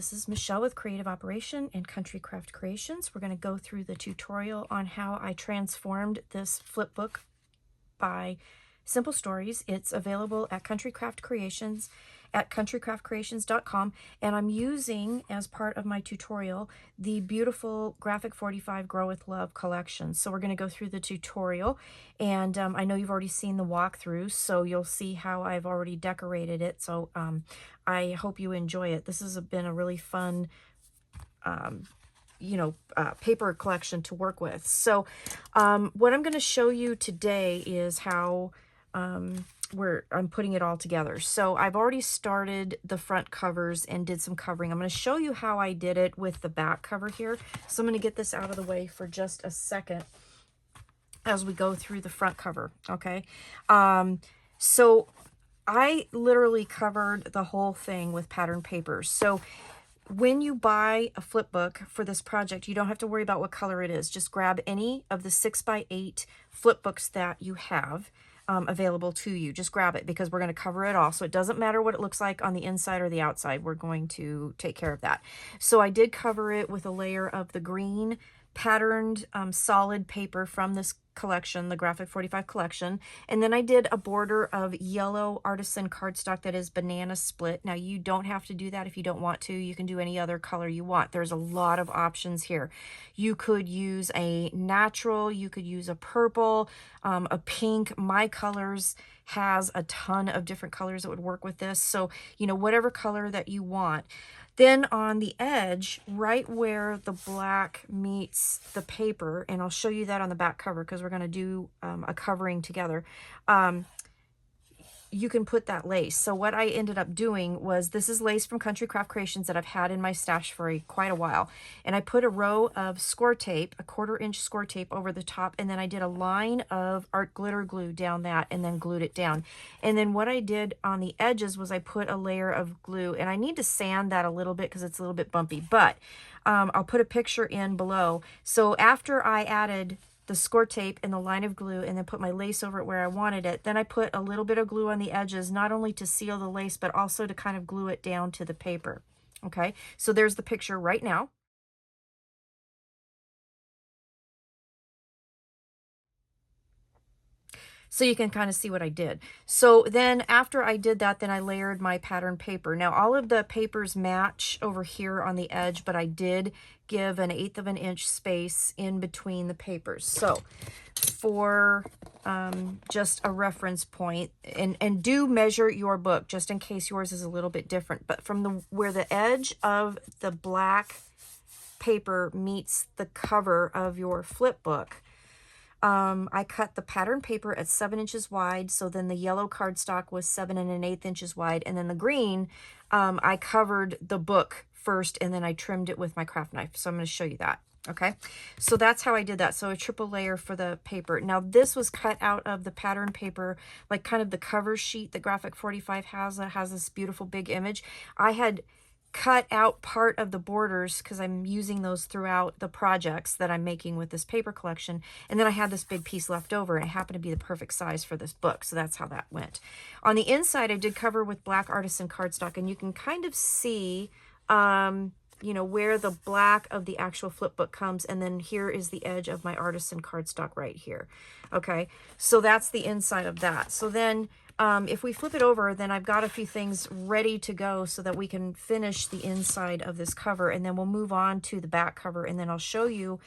this is Michelle with Creative Operation and Country Craft Creations. We're going to go through the tutorial on how I transformed this flip book by Simple Stories. It's available at Country Craft Creations at countrycraftcreations.com, and I'm using, as part of my tutorial, the beautiful Graphic 45 Grow with Love collection. So we're going to go through the tutorial, and I know you've already seen the walkthrough, so you'll see how I've already decorated it. So I hope you enjoy it. This has been a really fun paper collection to work with. So what I'm going to show you today is how I'm putting it all together. So I've already started the front covers and did some covering. I'm going to show you how I did it with the back cover here. So I'm going to get this out of the way for just a second as we go through the front cover. Okay. So I literally covered the whole thing with pattern paper. So when you buy a flip book for this project, you don't have to worry about what color it is. Just grab any of the 6x8 flip books that you have available to you. Just grab it, because we're going to cover it all. So it doesn't matter what it looks like on the inside or the outside. We're going to take care of that. So I did cover it with a layer of the green patterned solid paper from this collection, the Graphic 45 collection, and then I did a border of yellow artisan cardstock that is banana split. Now you don't have to do that if you don't want to. You can do any other color you want. There's a lot of options here. You could use a natural, you could use a purple, a pink. My colors has a ton of different colors that would work with this, so whatever color that you want. Then on the edge, right where the black meets the paper, and I'll show you that on the back cover because we're going to do a covering together, you can put that lace. So what I ended up doing was, this is lace from Country Craft Creations that I've had in my stash for quite a while. And I put a row of score tape, a 1/4-inch score tape over the top, and then I did a line of art glitter glue down that and then glued it down. And then what I did on the edges was I put a layer of glue, and I need to sand that a little bit because it's a little bit bumpy, but I'll put a picture in below. So after I added the score tape and the line of glue and then put my lace over it where I wanted it, then I put a little bit of glue on the edges, not only to seal the lace, but also to kind of glue it down to the paper. Okay, so there's the picture right now. So you can kind of see what I did. So then after I did that, then I layered my pattern paper. Now all of the papers match over here on the edge, but I did give an 1/8 of an inch space in between the papers. So for just a reference point, and do measure your book just in case yours is a little bit different, but from where the edge of the black paper meets the cover of your flip book, I cut the pattern paper at 7 inches wide. So then the yellow cardstock was 7 1/8 inches wide. And then the green, I covered the book first and then I trimmed it with my craft knife. So I'm going to show you that. Okay, so that's how I did that. So a triple layer for the paper. Now this was cut out of the pattern paper, like kind of the cover sheet that Graphic 45 has, that has this beautiful big image. I had cut out part of the borders because I'm using those throughout the projects that I'm making with this paper collection. And then I had this big piece left over, and it happened to be the perfect size for this book. So that's how that went. On the inside, I did cover with black artisan cardstock, and you can kind of see, where the black of the actual flip book comes. And then here is the edge of my artisan cardstock right here. Okay, so that's the inside of that. So then if we flip it over, then I've got a few things ready to go so that we can finish the inside of this cover, and then we'll move on to the back cover, and then I'll show you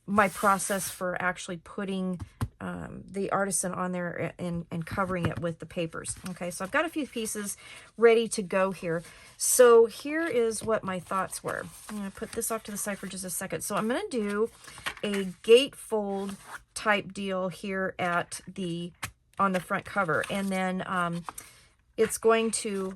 my process for actually putting the artisan on there and covering it with the papers. Okay, so I've got a few pieces ready to go here. So here is what my thoughts were. I'm going to put this off to the side for just a second. So I'm going to do a gatefold type deal here on the front cover, and then it's going to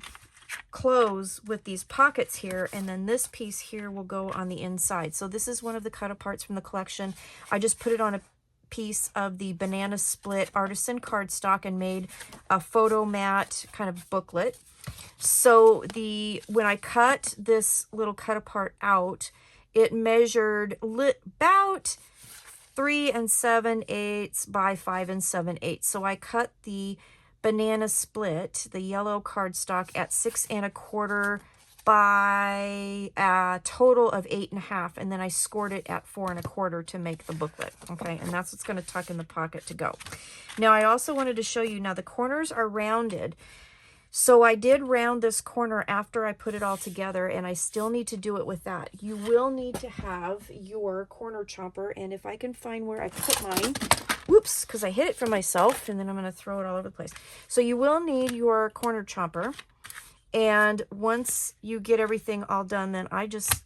close with these pockets here, and then this piece here will go on the inside. So this is one of the cut aparts from the collection. I just put it on a piece of the banana split artisan cardstock and made a photo mat kind of booklet. So when I cut this little cut apart out, it measured about 3 7/8 by 5 7/8. So I cut the banana split, the yellow cardstock, at 6 1/4 by a total of 8.5, and then I scored it at 4.25 to make the booklet. Okay, and that's what's going to tuck in the pocket to go. Now I also wanted to show you, now the corners are rounded, so I did round this corner after I put it all together, and I still need to do it with that. You will need to have your corner chomper, and if I can find where I put mine, whoops, because I hid it from myself, and then I'm going to throw it all over the place. So you will need your corner chomper, and once you get everything all done, then I just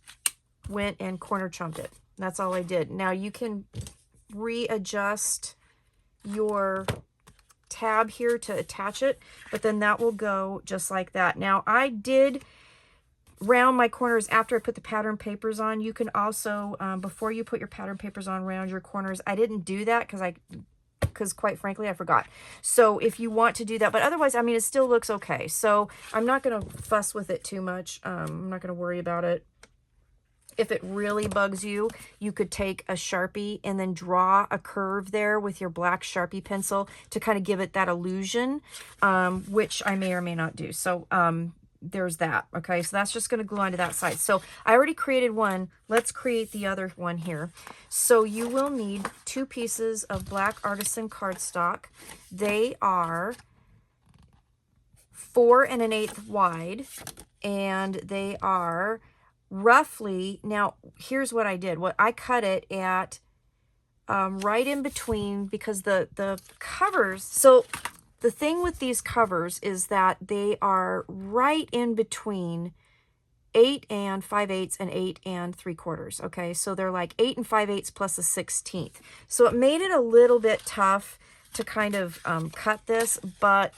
went and corner chomped it. That's all I did. Now you can readjust your tab here to attach it, but then that will go just like that. Now I did round my corners after I put the pattern papers on. You can also, before you put your pattern papers on, round your corners. I didn't do that because quite frankly, I forgot. So if you want to do that, but otherwise, I mean, it still looks okay. So I'm not going to fuss with it too much. I'm not going to worry about it. If it really bugs you, you could take a Sharpie and then draw a curve there with your black Sharpie pencil to kind of give it that illusion, which I may or may not do. So there's that. Okay, so that's just going to glue onto that side. So I already created one. Let's create the other one here. So you will need 2 pieces of black artisan cardstock. They are 4 1/8 wide, and they are roughly, now here's what I did. What I cut it at right in between, because the covers, so the thing with these covers is that they are right in between 8 5/8 and 8 3/4. Okay, so they're like 8 5/8 plus a 16th. So it made it a little bit tough to kind of cut this, but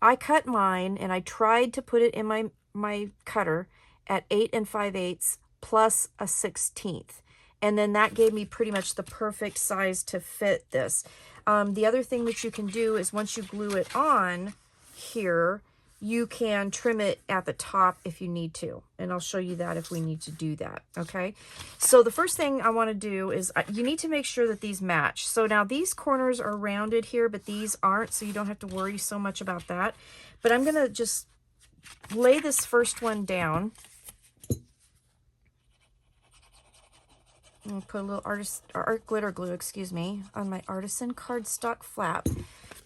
I cut mine and I tried to put it in my cutter at 8 5/8 plus a 16th. And then that gave me pretty much the perfect size to fit this. The other thing that you can do is once you glue it on here, you can trim it at the top if you need to. And I'll show you that if we need to do that, okay? So the first thing I want to do is you need to make sure that these match. So now these corners are rounded here, but these aren't, so you don't have to worry so much about that. But I'm going to just lay this first one down. I'm going to put a little art glitter glue, excuse me, on my artisan cardstock flap.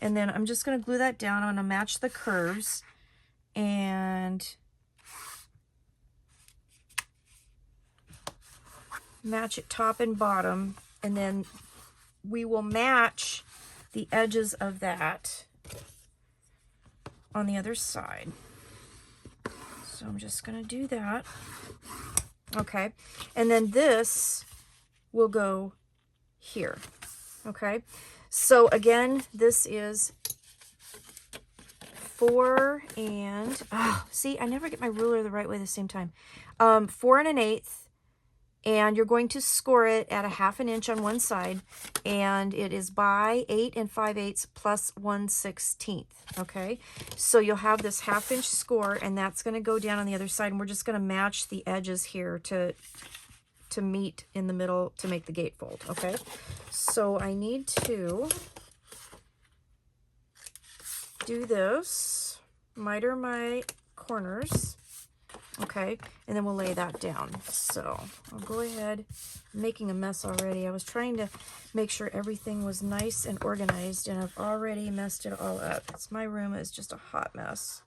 And then I'm just going to glue that down. I'm going to match the curves and match it top and bottom. And then we will match the edges of that on the other side. So I'm just going to do that. Okay. And then this will go here. Okay. So again, this is 4 see, I never get my ruler the right way the same time. 4 1/8, and you're going to score it at a 1/2 inch on one side, and it is by 8 5/8 plus 1/16. Okay, so you'll have this 1/2 inch score, and that's going to go down on the other side, and we're just going to match the edges here to meet in the middle to make the gatefold. Okay, so I need to do this, miter my corners, okay, and then we'll lay that down. So I'll go ahead, I'm making a mess already. I was trying to make sure everything was nice and organized, and I've already messed it all up. My room is just a hot mess,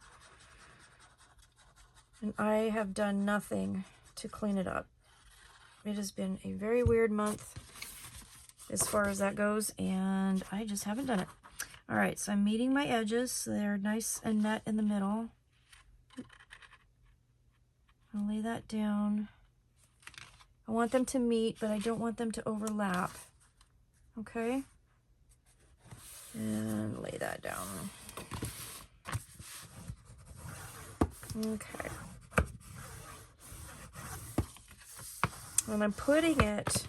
and I have done nothing to clean it up. It has been a very weird month as far as that goes, and I just haven't done it. All right, so I'm meeting my edges so they're nice and met in the middle. I'll lay that down. I want them to meet, but I don't want them to overlap. Okay? And lay that down. Okay. And I'm putting it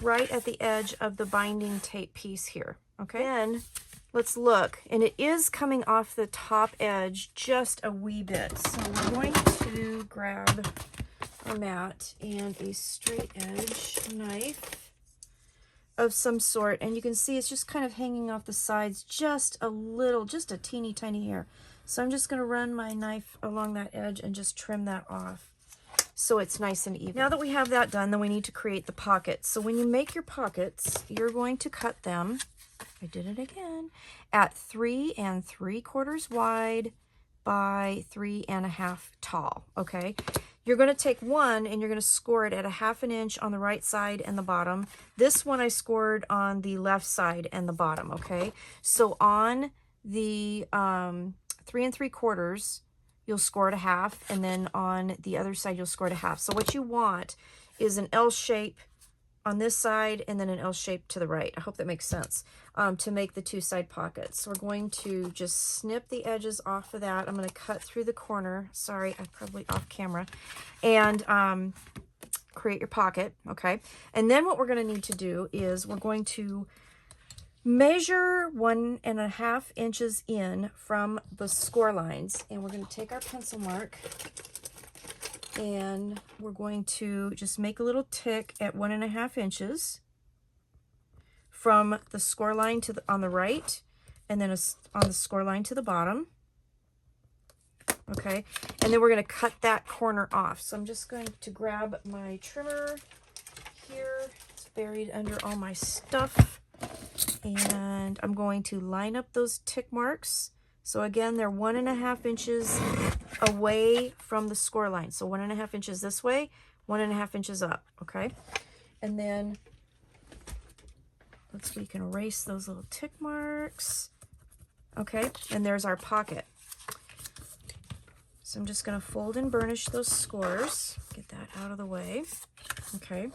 right at the edge of the binding tape piece here. Okay? Then let's look, and it is coming off the top edge just a wee bit. So we're going to grab a mat and a straight edge knife of some sort, and you can see it's just kind of hanging off the sides just a little, just a teeny tiny hair. So I'm just going to run my knife along that edge and just trim that off so it's nice and even. Now that we have that done, then we need to create the pockets. So when you make your pockets, you're going to cut them, I did it again, at 3 3/4 wide by 3 1/2 tall, okay? You're going to take one and you're going to score it at 1/2 inch on the right side and the bottom. This one I scored on the left side and the bottom, okay? So on the 3 3/4, you'll score it 1/2, and then on the other side, you'll score it 1/2. So what you want is an L shape on this side and then an L shape to the right. I hope that makes sense, to make the two side pockets. So we're going to just snip the edges off of that. I'm going to cut through the corner. Sorry, I'm probably off camera. And create your pocket, okay? And then what we're going to need to do is we're going to measure 1 1/2 inches in from the score lines, and we're going to take our pencil mark and we're going to just make a little tick at 1 1/2 inches from the score line to on the right, and then on the score line to the bottom. Okay, and then we're going to cut that corner off. So I'm just going to grab my trimmer here. It's buried under all my stuff. And I'm going to line up those tick marks. So again, they're 1 1/2 inches away from the score line. So 1 1/2 inches this way, 1 1/2 inches up, okay? And then we can erase those little tick marks. Okay, and there's our pocket. So I'm just going to fold and burnish those scores. Get that out of the way. Okay.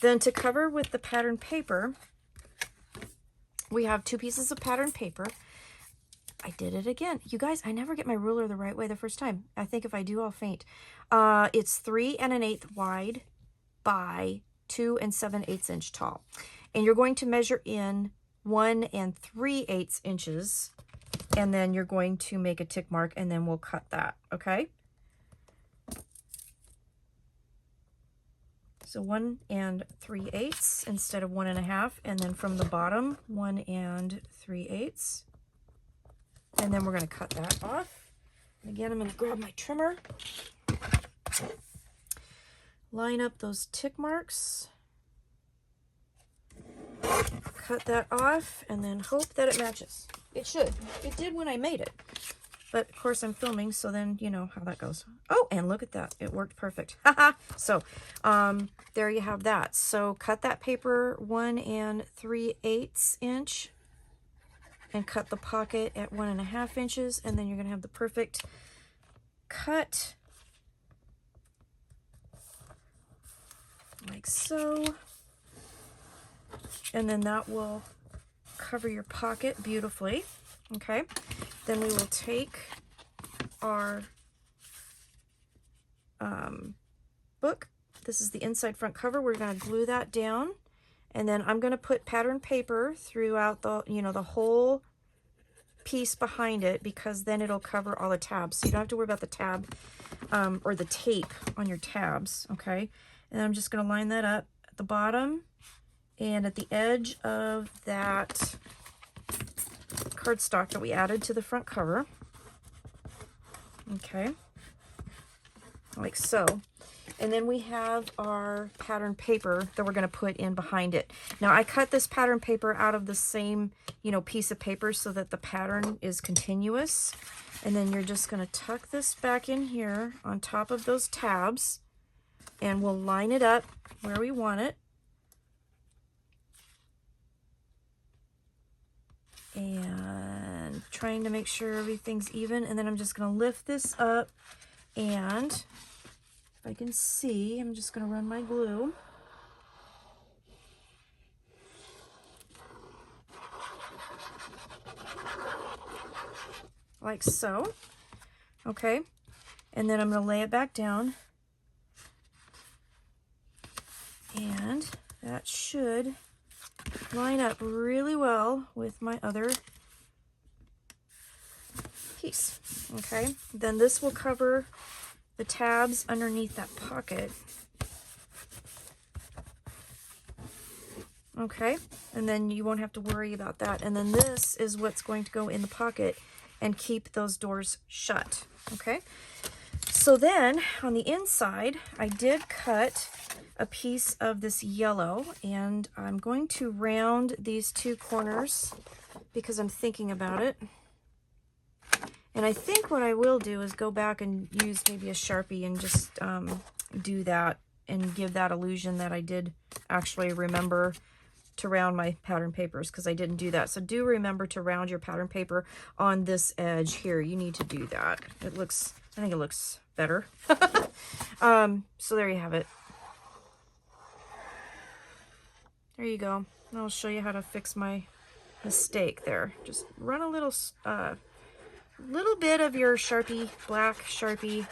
Then to cover with the pattern paper, we have 2 pieces of pattern paper. I did it again. You guys, I never get my ruler the right way the first time. I think if I do, I'll faint. It's 3 1/8 wide by 2 7/8 inch tall. And you're going to measure in 1 3/8 inches. And then you're going to make a tick mark, and then we'll cut that, okay? So 1 3/8 instead of 1 1/2, and then from the bottom, 1 3/8. And then we're going to cut that off. And again, I'm going to grab my trimmer, line up those tick marks, cut that off, and then hope that it matches. It should. It did when I made it. But of course I'm filming, so then you know how that goes. Oh, and look at that. It worked perfect. So there you have that. So cut that paper 1 3/8 inch and cut the pocket at 1 1/2 inches, and then you're going to have the perfect cut like so. And then that will cover your pocket beautifully. Okay, then we will take our book. This is the inside front cover. We're going to glue that down, and then I'm going to put pattern paper throughout the, the whole piece behind it, because then it'll cover all the tabs. So you don't have to worry about the tab or the tape on your tabs. Okay, and I'm just going to line that up at the bottom and at the edge of that cardstock that we added to the front cover. Okay, like so. And then we have our pattern paper that we're going to put in behind it. Now I cut this pattern paper out of the same, piece of paper so that the pattern is continuous. And then you're just going to tuck this back in here on top of those tabs, and we'll line it up where we want it. And trying to make sure everything's even. And then I'm just going to lift this up, and if I can see, I'm just going to run my glue. Like so. Okay. And then I'm going to lay it back down. And that should line up really well with my other piece. Okay, then this will cover the tabs underneath that pocket. Okay, and then you won't have to worry about that. And then this is what's going to go in the pocket. and keep those doors shut, okay? So then on the inside, I did cut a piece of this yellow, and I'm going to round these two corners because I'm thinking about it. And I think what I will do is go back and use maybe a Sharpie and just do that and give that illusion that I did actually remember to round my pattern papers, because I didn't do that. So do remember to round your pattern paper on this edge here. You need to do that. It looks, I think it looks better. So there you have it. There you go. I'll show you how to fix my mistake there. Just run a little bit of your Sharpie, black Sharpie,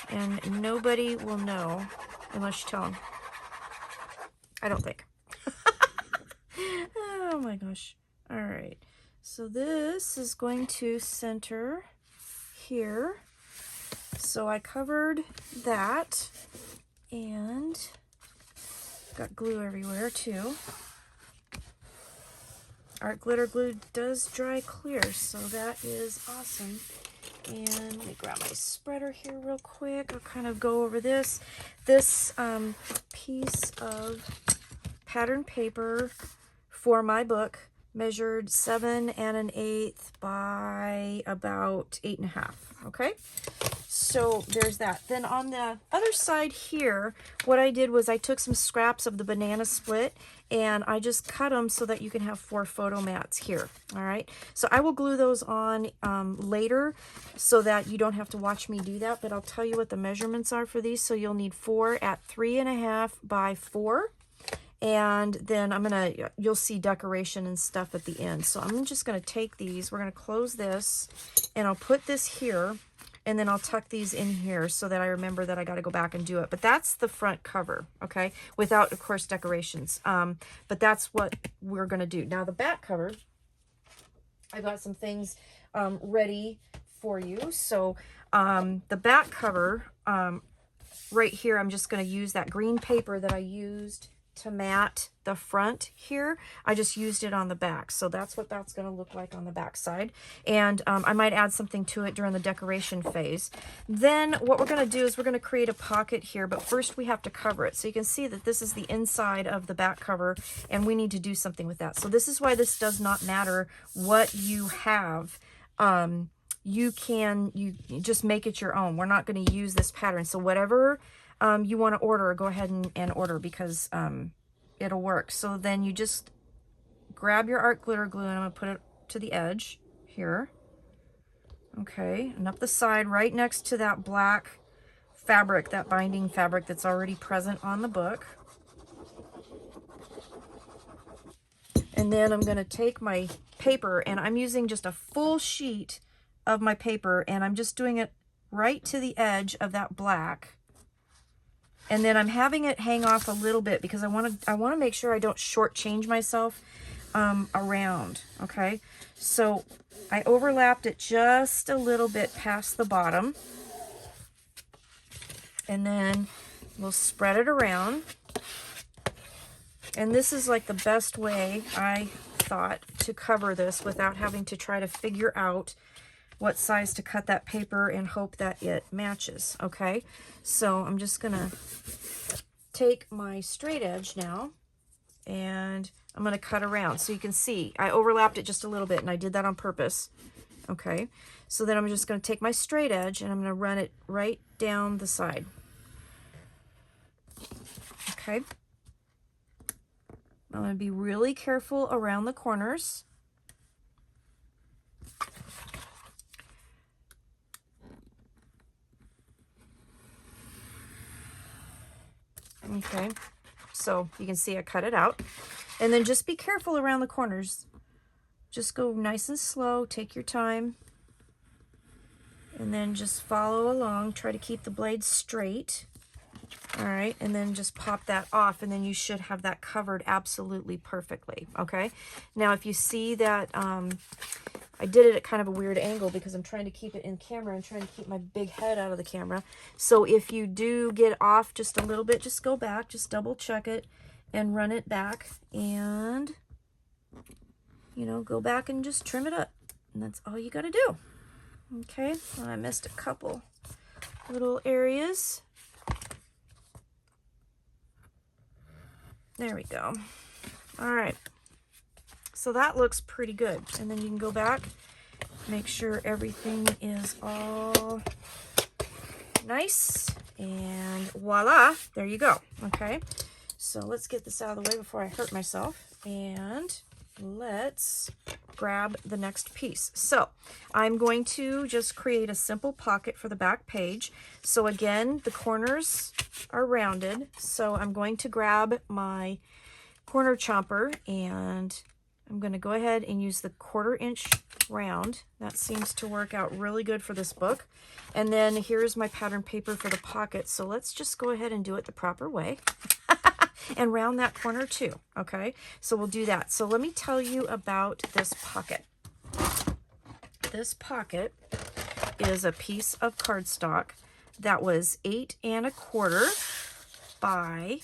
and nobody will know unless you tell them. I don't think. Oh my gosh. All right. So this is going to center here. So I covered that and got glue everywhere too. Art glitter glue does dry clear, so that is awesome. And let me grab my spreader here real quick. I'll kind of go over this. This piece of pattern paper for my book measured 7 1/8 by about 8 1/2. Okay, so there's that. Then on the other side here, what I did was I took some scraps of the banana split and I just cut them so that you can have 4 photo mats here. All right, so I will glue those on later so that you don't have to watch me do that, but I'll tell you what the measurements are for these. So you'll need 4 at 3 1/2 by 4. And then you'll see decoration and stuff at the end. So I'm just gonna take these, we're gonna close this, and I'll put this here, and then I'll tuck these in here so that I remember that I gotta go back and do it. But that's the front cover, okay? Without, of course, decorations. But that's what we're gonna do. Now the back cover, I got some things ready for you. So the back cover, right here, I'm just gonna use that green paper that I used to mat the front here. I just used it on the back, so that's what that's going to look like on the back side. And I might add something to it during the decoration phase. Then what we're going to do is we're going to create a pocket here, but first we have to cover it. So you can see that this is the inside of the back cover, and we need to do something with that. So this is why this does not matter what you have. You just make it your own. We're not going to use this pattern. So whatever you want to order, go ahead and order, because it'll work. So then you just grab your art glitter glue, and I'm going to put it to the edge here. Okay, and up the side right next to that black fabric, that binding fabric that's already present on the book. And then I'm going to take my paper, and I'm using just a full sheet of my paper, and I'm just doing it right to the edge of that black. And then I'm having it hang off a little bit because I want to make sure I don't shortchange myself around. Okay, so I overlapped it just a little bit past the bottom, and then we'll spread it around. And this is like the best way, I thought, to cover this without having to try to figure out what size to cut that paper and hope that it matches. Okay, so I'm just gonna take my straight edge now, and I'm gonna cut around. So you can see I overlapped it just a little bit, and I did that on purpose. Okay, so then I'm just gonna take my straight edge, and I'm gonna run it right down the side. Okay, I'm gonna be really careful around the corners. Okay, so you can see I cut it out. And then just be careful around the corners. Just go nice and slow, take your time. And then just follow along, try to keep the blade straight. All right, and then just pop that off, and then you should have that covered absolutely perfectly, okay? Now, if you see that I did it at kind of a weird angle because I'm trying to keep it in camera and trying to keep my big head out of the camera. So if you do get off just a little bit, just go back, just double check it and run it back, and, you know, go back and just trim it up. And that's all you got to do. Okay, I missed a couple little areas. There we go. All right, so that looks pretty good. And then you can go back, make sure everything is all nice, and voila, there you go. Okay, so let's get this out of the way before I hurt myself, and let's grab the next piece. So I'm going to just create a simple pocket for the back page. So again, the corners are rounded, so I'm going to grab my corner chomper, and I'm going to go ahead and use the 1/4 inch round. That seems to work out really good for this book. And then here's my pattern paper for the pocket. So let's just go ahead and do it the proper way and round that corner too. Okay, so we'll do that. So let me tell you about this pocket. This pocket is a piece of cardstock that was 8 1/4 by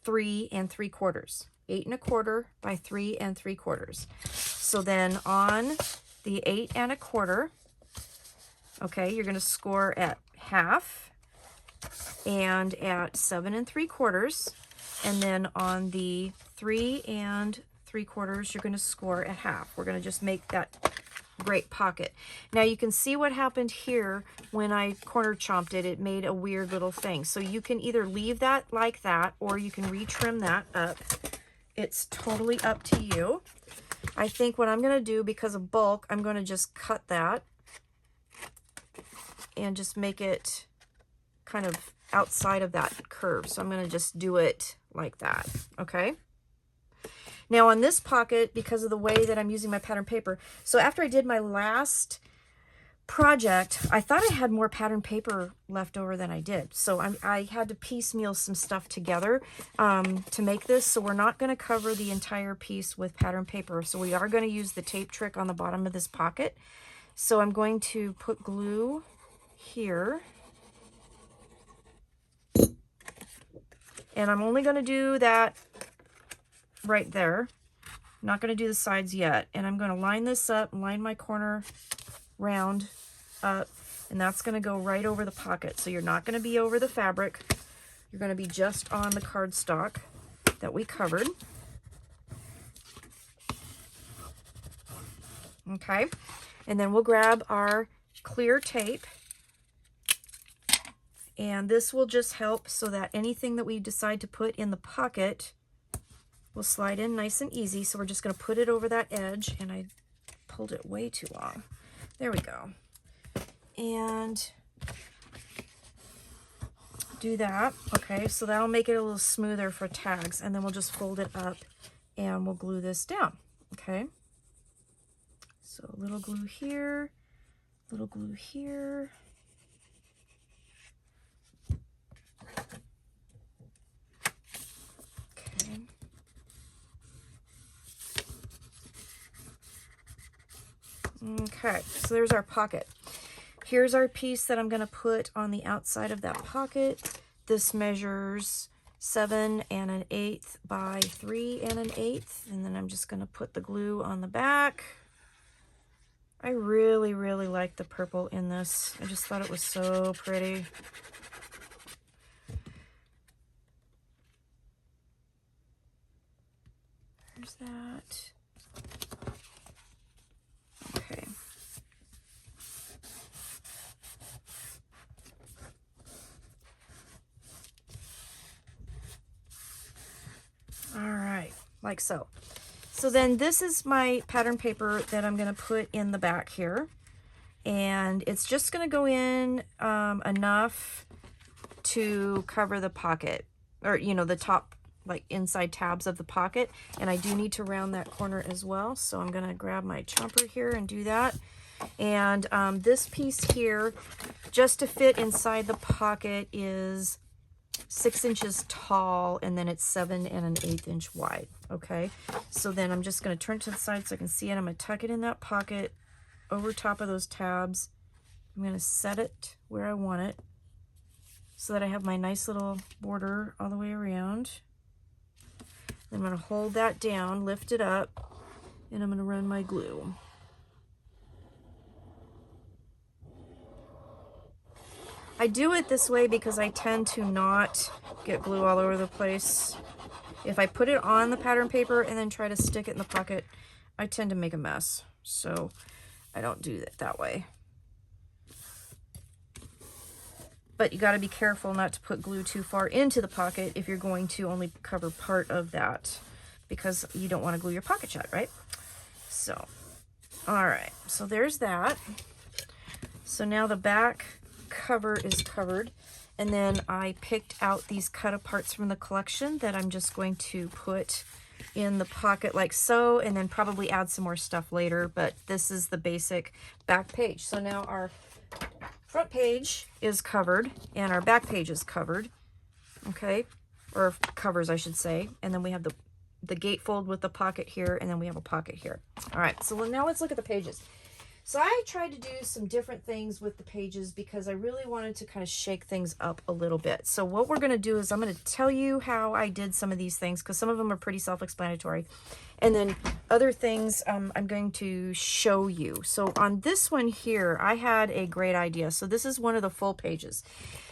3 3/4. 8 1/4 by 3 3/4. So then on the 8 1/4, okay, you're going to score at half and at 7 3/4. And then on the 3 3/4, you're going to score at half. We're going to just make that great pocket. Now you can see what happened here when I corner chomped it. It made a weird little thing. So you can either leave that like that, or you can retrim that up. It's totally up to you. I think what I'm going to do, because of bulk, I'm going to just cut that and just make it kind of outside of that curve. So I'm going to just do it like that. Okay. Now on this pocket, because of the way that I'm using my pattern paper, so after I did my last project, I thought I had more pattern paper left over than I did. So I had to piecemeal some stuff together to make this. So we're not going to cover the entire piece with pattern paper. So we are going to use the tape trick on the bottom of this pocket. So I'm going to put glue here. And I'm only going to do that right there. I'm not going to do the sides yet. And I'm going to line this up, line my corner round up, and that's going to go right over the pocket. So you're not going to be over the fabric. You're going to be just on the cardstock that we covered. Okay. And then we'll grab our clear tape. And this will just help so that anything that we decide to put in the pocket will slide in nice and easy. So we're just going to put it over that edge, and I pulled it way too long. There we go. And do that. Okay, so that'll make it a little smoother for tags, and then we'll just fold it up and we'll glue this down. Okay, so a little glue here, little glue here. Okay. Okay, so there's our pocket. Here's our piece that I'm going to put on the outside of that pocket. This measures 7 1/8 by 3 1/8, and then I'm just going to put the glue on the back. I really, really like the purple in this. I just thought it was so pretty. There's that. Okay. All right, like so. So then this is my pattern paper that I'm going to put in the back here. And it's just going to go in enough to cover the pocket, or, you know, the top, like inside tabs of the pocket. And I do need to round that corner as well. So I'm going to grab my chomper here and do that. And this piece here, just to fit inside the pocket, is 6 inches tall, and then it's 7 1/8 inch wide. Okay, so then I'm just going to turn to the side so I can see it. I'm going to tuck it in that pocket over top of those tabs. I'm going to set it where I want it so that I have my nice little border all the way around. Then I'm going to hold that down, lift it up, and I'm going to run my glue. I do it this way because I tend to not get glue all over the place. If I put it on the pattern paper and then try to stick it in the pocket, I tend to make a mess. So I don't do it that way. But you got to be careful not to put glue too far into the pocket if you're going to only cover part of that, because you don't want to glue your pocket shut, right? So, all right, so there's that. So now the back cover is covered, and then I picked out these cut aparts from the collection that I'm just going to put in the pocket like so, and then probably add some more stuff later, but this is the basic back page. So now our front page is covered and our back page is covered, okay, or covers I should say, and then we have the gatefold with the pocket here, and then we have a pocket here. All right, so now let's look at the pages. So I tried to do some different things with the pages because I really wanted to kind of shake things up a little bit. So what we're going to do is I'm going to tell you how I did some of these things, because some of them are pretty self-explanatory. And then other things I'm going to show you. So on this one here, I had a great idea. So this is one of the full pages.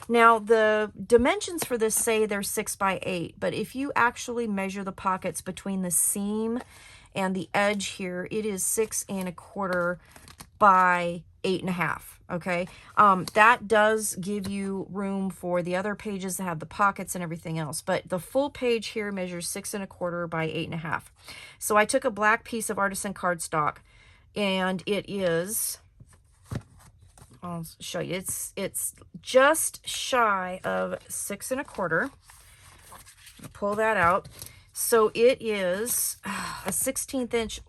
Now the dimensions for this say they're 6 by 8, but if you actually measure the pockets between the seam and the edge here, it is 6 1/4 by 8 1/2. Okay, that does give you room for the other pages that have the pockets and everything else, but the full page here measures 6 1/4 by 8 1/2. So I took a black piece of artisan cardstock, and it is, I'll show you, it's just shy of 6 1/4. Pull that out. So it is a 1/16 inch,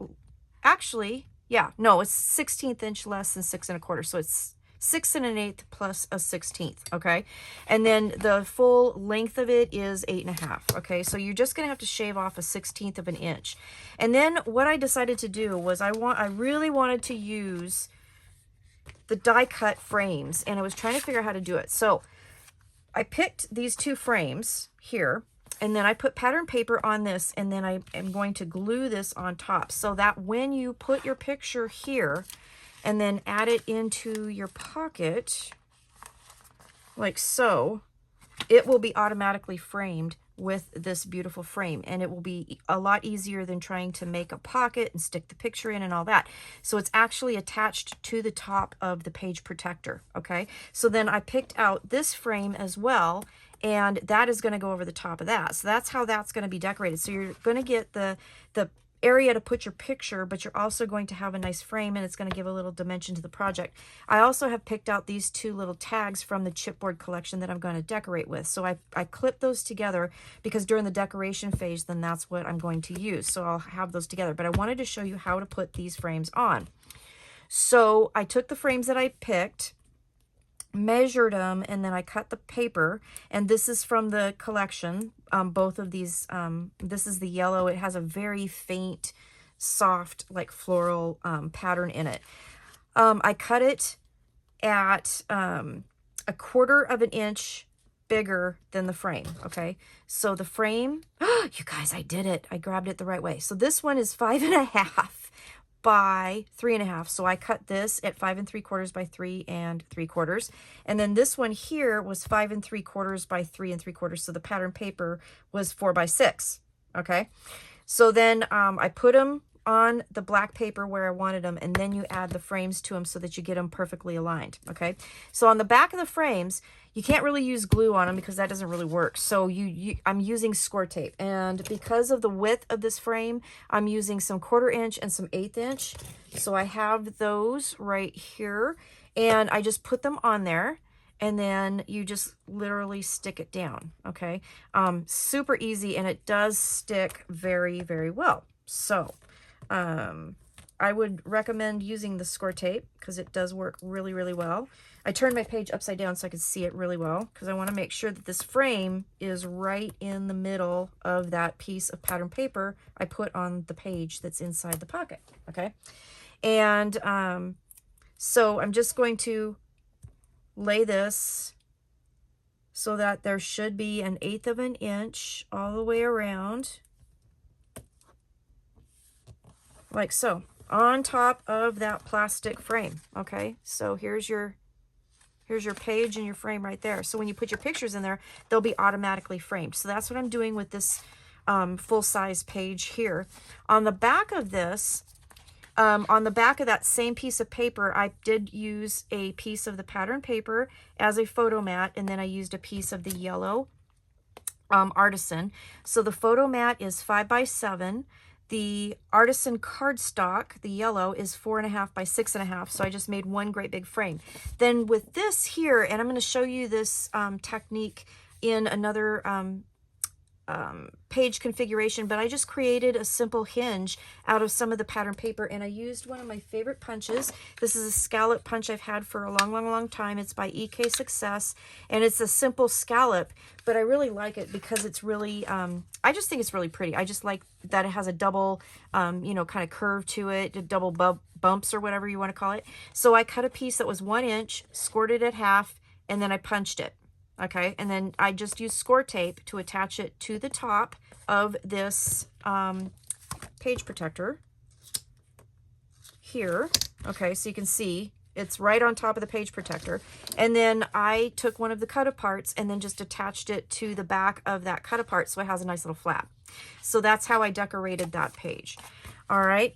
actually, yeah, no, it's 1/16 inch less than 6 1/4. So it's 6 1/8 plus a 1/16, okay? And then the full length of it is 8 1/2, okay? So you're just gonna have to shave off a 1/16 of an inch. And then what I decided to do was I really wanted to use the die cut frames, and I was trying to figure out how to do it. So I picked these two frames here, and then I put pattern paper on this, and then I am going to glue this on top so that when you put your picture here and then add it into your pocket, like so, it will be automatically framed with this beautiful frame, and it will be a lot easier than trying to make a pocket and stick the picture in and all that. So it's actually attached to the top of the page protector, okay? So then I picked out this frame as well, and that is going to go over the top of that. So that's how that's going to be decorated. So you're going to get the area to put your picture, but you're also going to have a nice frame, and it's going to give a little dimension to the project. I also have picked out these two little tags from the chipboard collection that I'm going to decorate with. So I clipped those together because during the decoration phase, then that's what I'm going to use. So I'll have those together, but I wanted to show you how to put these frames on. So I took the frames that I picked, measured them, and then I cut the paper, and this is from the collection. Both of these, this is the yellow. It has a very faint, soft, like floral pattern in it. I cut it at 1/4 of an inch bigger than the frame, okay? So the frame, you guys, I did it. I grabbed it the right way. So this one is 5 1/2 by 3 1/2. So I cut this at 5 3/4 by 3 3/4. And then this one here was 5 3/4 by 3 3/4. So the pattern paper was 4 by 6. Okay. So then I put them on the black paper where I wanted them, and then you add the frames to them so that you get them perfectly aligned. Okay. So on the back of the frames, you can't really use glue on them because that doesn't really work. So I'm using score tape, and because of the width of this frame, I'm using some 1/4 inch and some 1/8 inch. So I have those right here, and I just put them on there, and then you just literally stick it down. Okay. Super easy, and it does stick very, very well. So I would recommend using the score tape because it does work really, really well. I turned my page upside down so I could see it really well because I want to make sure that this frame is right in the middle of that piece of pattern paper I put on the page that's inside the pocket. Okay. And so I'm just going to lay this so that there should be 1/8 of an inch all the way around, like so, on top of that plastic frame. Okay, so here's your Here's your page and your frame right there. So when you put your pictures in there, they'll be automatically framed. So that's what I'm doing with this full-size page here. On the back of this, on the back of that same piece of paper, I did use a piece of the pattern paper as a photo mat, and then I used a piece of the yellow artisan. So the photo mat is 5 by 7. The artisan cardstock, the yellow, is 4.5 by 6.5. So I just made one great big frame. Then with this here, and I'm going to show you this technique in another page configuration, but I just created a simple hinge out of some of the pattern paper, and I used one of my favorite punches. This is a scallop punch I've had for a long time. It's by EK Success, and it's a simple scallop, but I really like it because it's really I just think it's really pretty. I just like that it has a double you know, kind of curve to it, double bumps or whatever you want to call it. So I cut a piece that was 1 inch, scored it at half, and then I punched it. Okay, and then I just used score tape to attach it to the top of this page protector here. Okay, so you can see it's right on top of the page protector. And then I took one of the cut aparts and then just attached it to the back of that cut apart so it has a nice little flap. So that's how I decorated that page. All right,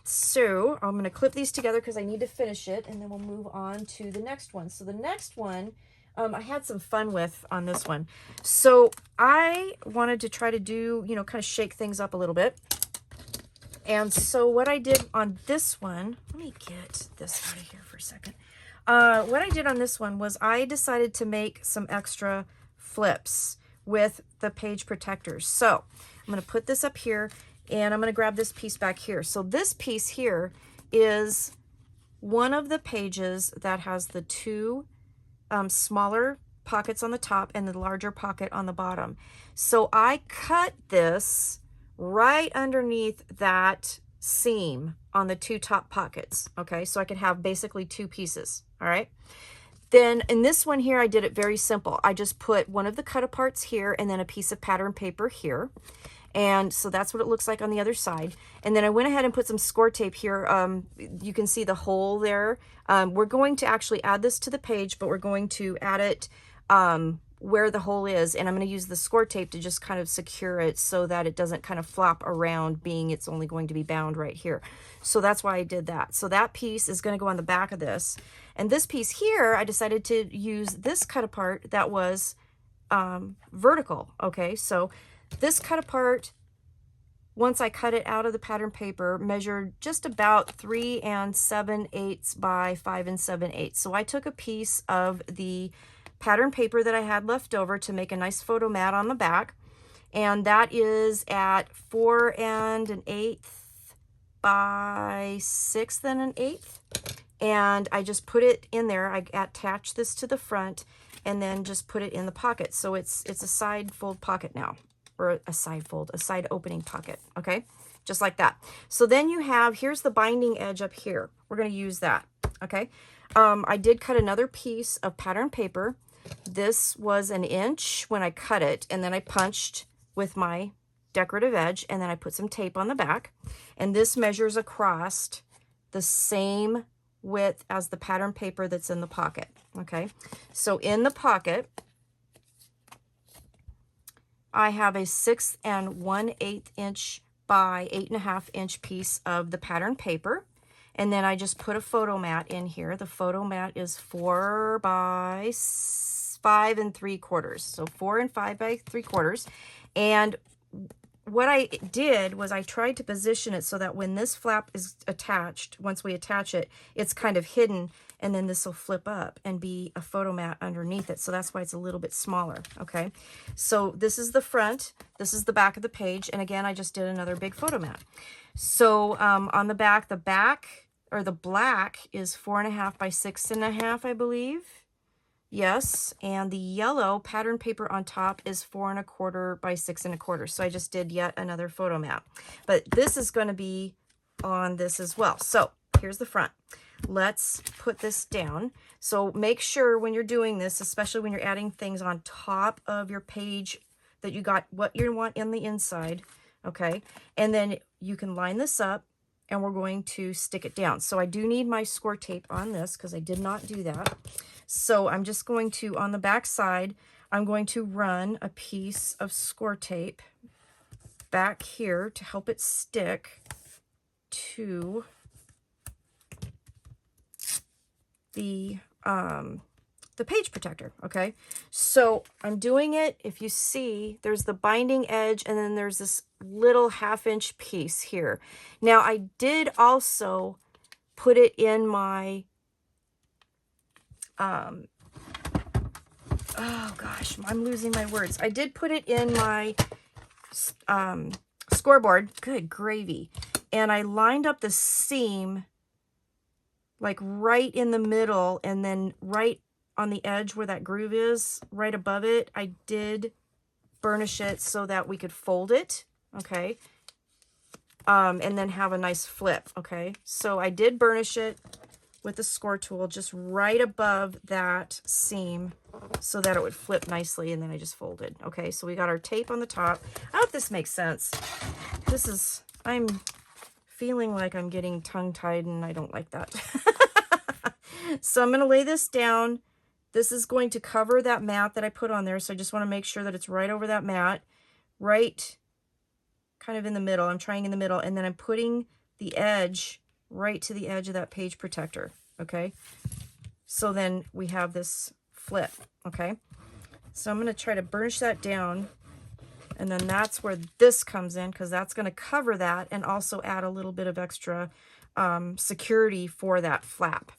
so I'm going to clip these together because I need to finish it, and then we'll move on to the next one. So the next one, I had some fun with on this one. So I wanted to try to do, you know, kind of shake things up a little bit. And so what I did on this one, let me get this out of here for a second. What I did on this one was I decided to make some extra flips with the page protectors. So I'm going to put this up here, and I'm going to grab this piece back here. So this piece here is one of the pages that has the two smaller pockets on the top and the larger pocket on the bottom. So I cut this right underneath that seam on the two top pockets. Okay, so I could have basically two pieces. All right. Then in this one here, I did it very simple. I just put one of the cut aparts here and then a piece of pattern paper here. And so that's what it looks like on the other side. And then I went ahead and put some score tape here. You can see the hole there. We're going to actually add this to the page, but we're going to add it where the hole is. And I'm going to use the score tape to just kind of secure it so that it doesn't kind of flop around, being it's only going to be bound right here. So that's why I did that. So that piece is going to go on the back of this. And this piece here, I decided to use this cut apart that was vertical. Okay, so this cut apart, once I cut it out of the pattern paper, measured just about 3 7/8 by 5 7/8. So I took a piece of the pattern paper that I had left over to make a nice photo mat on the back, and that is at 4 1/8 by 6 1/8. And I just put it in there. I attached this to the front and then just put it in the pocket. So it's a side fold pocket now. Or a side fold, a side opening pocket, okay? Just like that. So then you have, here's the binding edge up here. We're gonna use that, okay? I did cut another piece of pattern paper. This was 1 inch when I cut it, and then I punched with my decorative edge, and then I put some tape on the back. And this measures across the same width as the pattern paper that's in the pocket, okay? So in the pocket, I have a 6 1/8 inch by 8.5 inch piece of the pattern paper. And then I just put a photo mat in here. The photo mat is 4 by 5 3/4. So 4 and 5 by 3/4. And what I did was I tried to position it so that when this flap is attached, once we attach it, it's kind of hidden, and then this will flip up and be a photo mat underneath it. So that's why it's a little bit smaller, okay? So this is the front, this is the back of the page, and again, I just did another big photo mat. So on the back, or the black is 4.5 by 6.5, I believe. Yes, and the yellow pattern paper on top is 4 1/4 by 6 1/4. So I just did yet another photo mat. But this is going to be on this as well. So here's the front. Let's put this down. So make sure when you're doing this, especially when you're adding things on top of your page, that you got what you want in the inside, okay? And then you can line this up, and we're going to stick it down. So I do need my score tape on this because I did not do that. So I'm just going to, on the back side, I'm going to run a piece of score tape back here to help it stick to the page protector. Okay, so I'm doing it. If you see, there's the binding edge, and then there's this little 1/2-inch piece here. Now I did also put it in my oh gosh, I'm losing my words. I did put it in my scoreboard. Good gravy. And I lined up the seam like right in the middle, and then right on the edge where that groove is, right above it, I did burnish it so that we could fold it, okay? And then have a nice flip, okay? So I did burnish it with the score tool just right above that seam so that it would flip nicely, and then I just folded. Okay, so we got our tape on the top. I hope this makes sense. I'm feeling like I'm getting tongue-tied, and I don't like that. So I'm going to lay this down. This is going to cover that mat that I put on there, so I just want to make sure that it's right over that mat, right kind of in the middle. I'm trying in the middle, and then I'm putting the edge right to the edge of that page protector, okay? So then we have this flip, okay? So I'm going to try to burnish that down, and then that's where this comes in, because that's going to cover that and also add a little bit of extra security for that flap.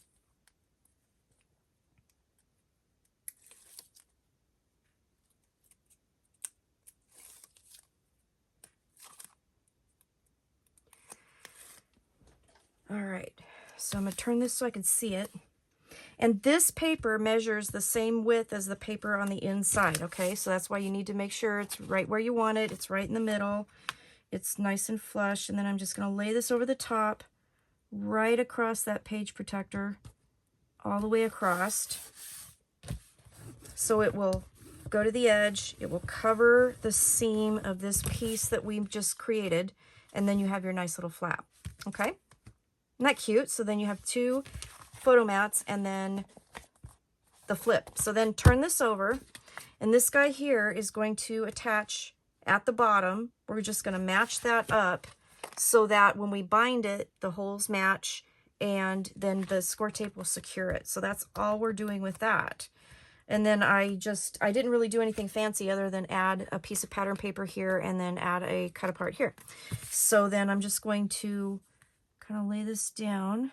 All right, so I'm going to turn this so I can see it. And this paper measures the same width as the paper on the inside, okay? So that's why you need to make sure it's right where you want it. It's right in the middle. It's nice and flush. And then I'm just going to lay this over the top, right across that page protector, all the way across. So it will go to the edge. It will cover the seam of this piece that we just created. And then you have your nice little flap, okay? Isn't that cute? So then you have 2 photo mats and then the flip. So then turn this over, and this guy here is going to attach at the bottom. We're just going to match that up so that when we bind it, the holes match, and then the score tape will secure it. So that's all we're doing with that. And then I didn't really do anything fancy other than add a piece of pattern paper here and then add a cut apart here. So then I'm just going to kind of lay this down.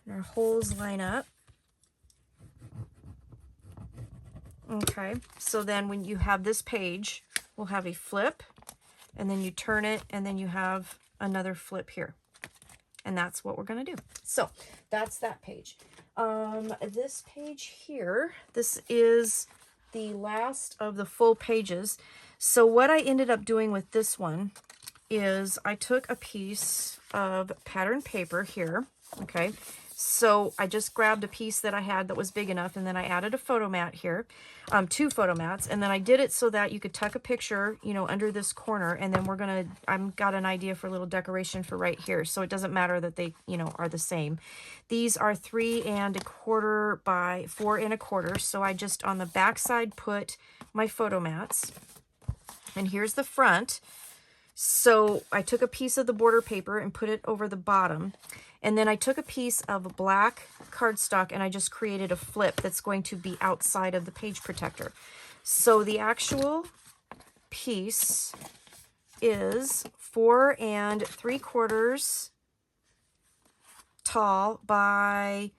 And our holes line up. Okay, so then when you have this page, we'll have a flip, and then you turn it, and then you have another flip here. And that's what we're going to do. So that's that page. This page here, this is the last of the full pages. So what I ended up doing with this one is I took a piece of pattern paper here, okay? So I just grabbed a piece that I had that was big enough, and then I added a photo mat here, 2 photo mats, and then I did it so that you could tuck a picture, you know, under this corner, and then I've got an idea for a little decoration for right here, so it doesn't matter that they, you know, are the same. These are 3 1/4 by 4 1/4, so I just on the back side put my photo mats, and here's the front. So I took a piece of the border paper and put it over the bottom. And then I took a piece of black cardstock and I just created a flip that's going to be outside of the page protector. So the actual piece is 4 3/4 tall by,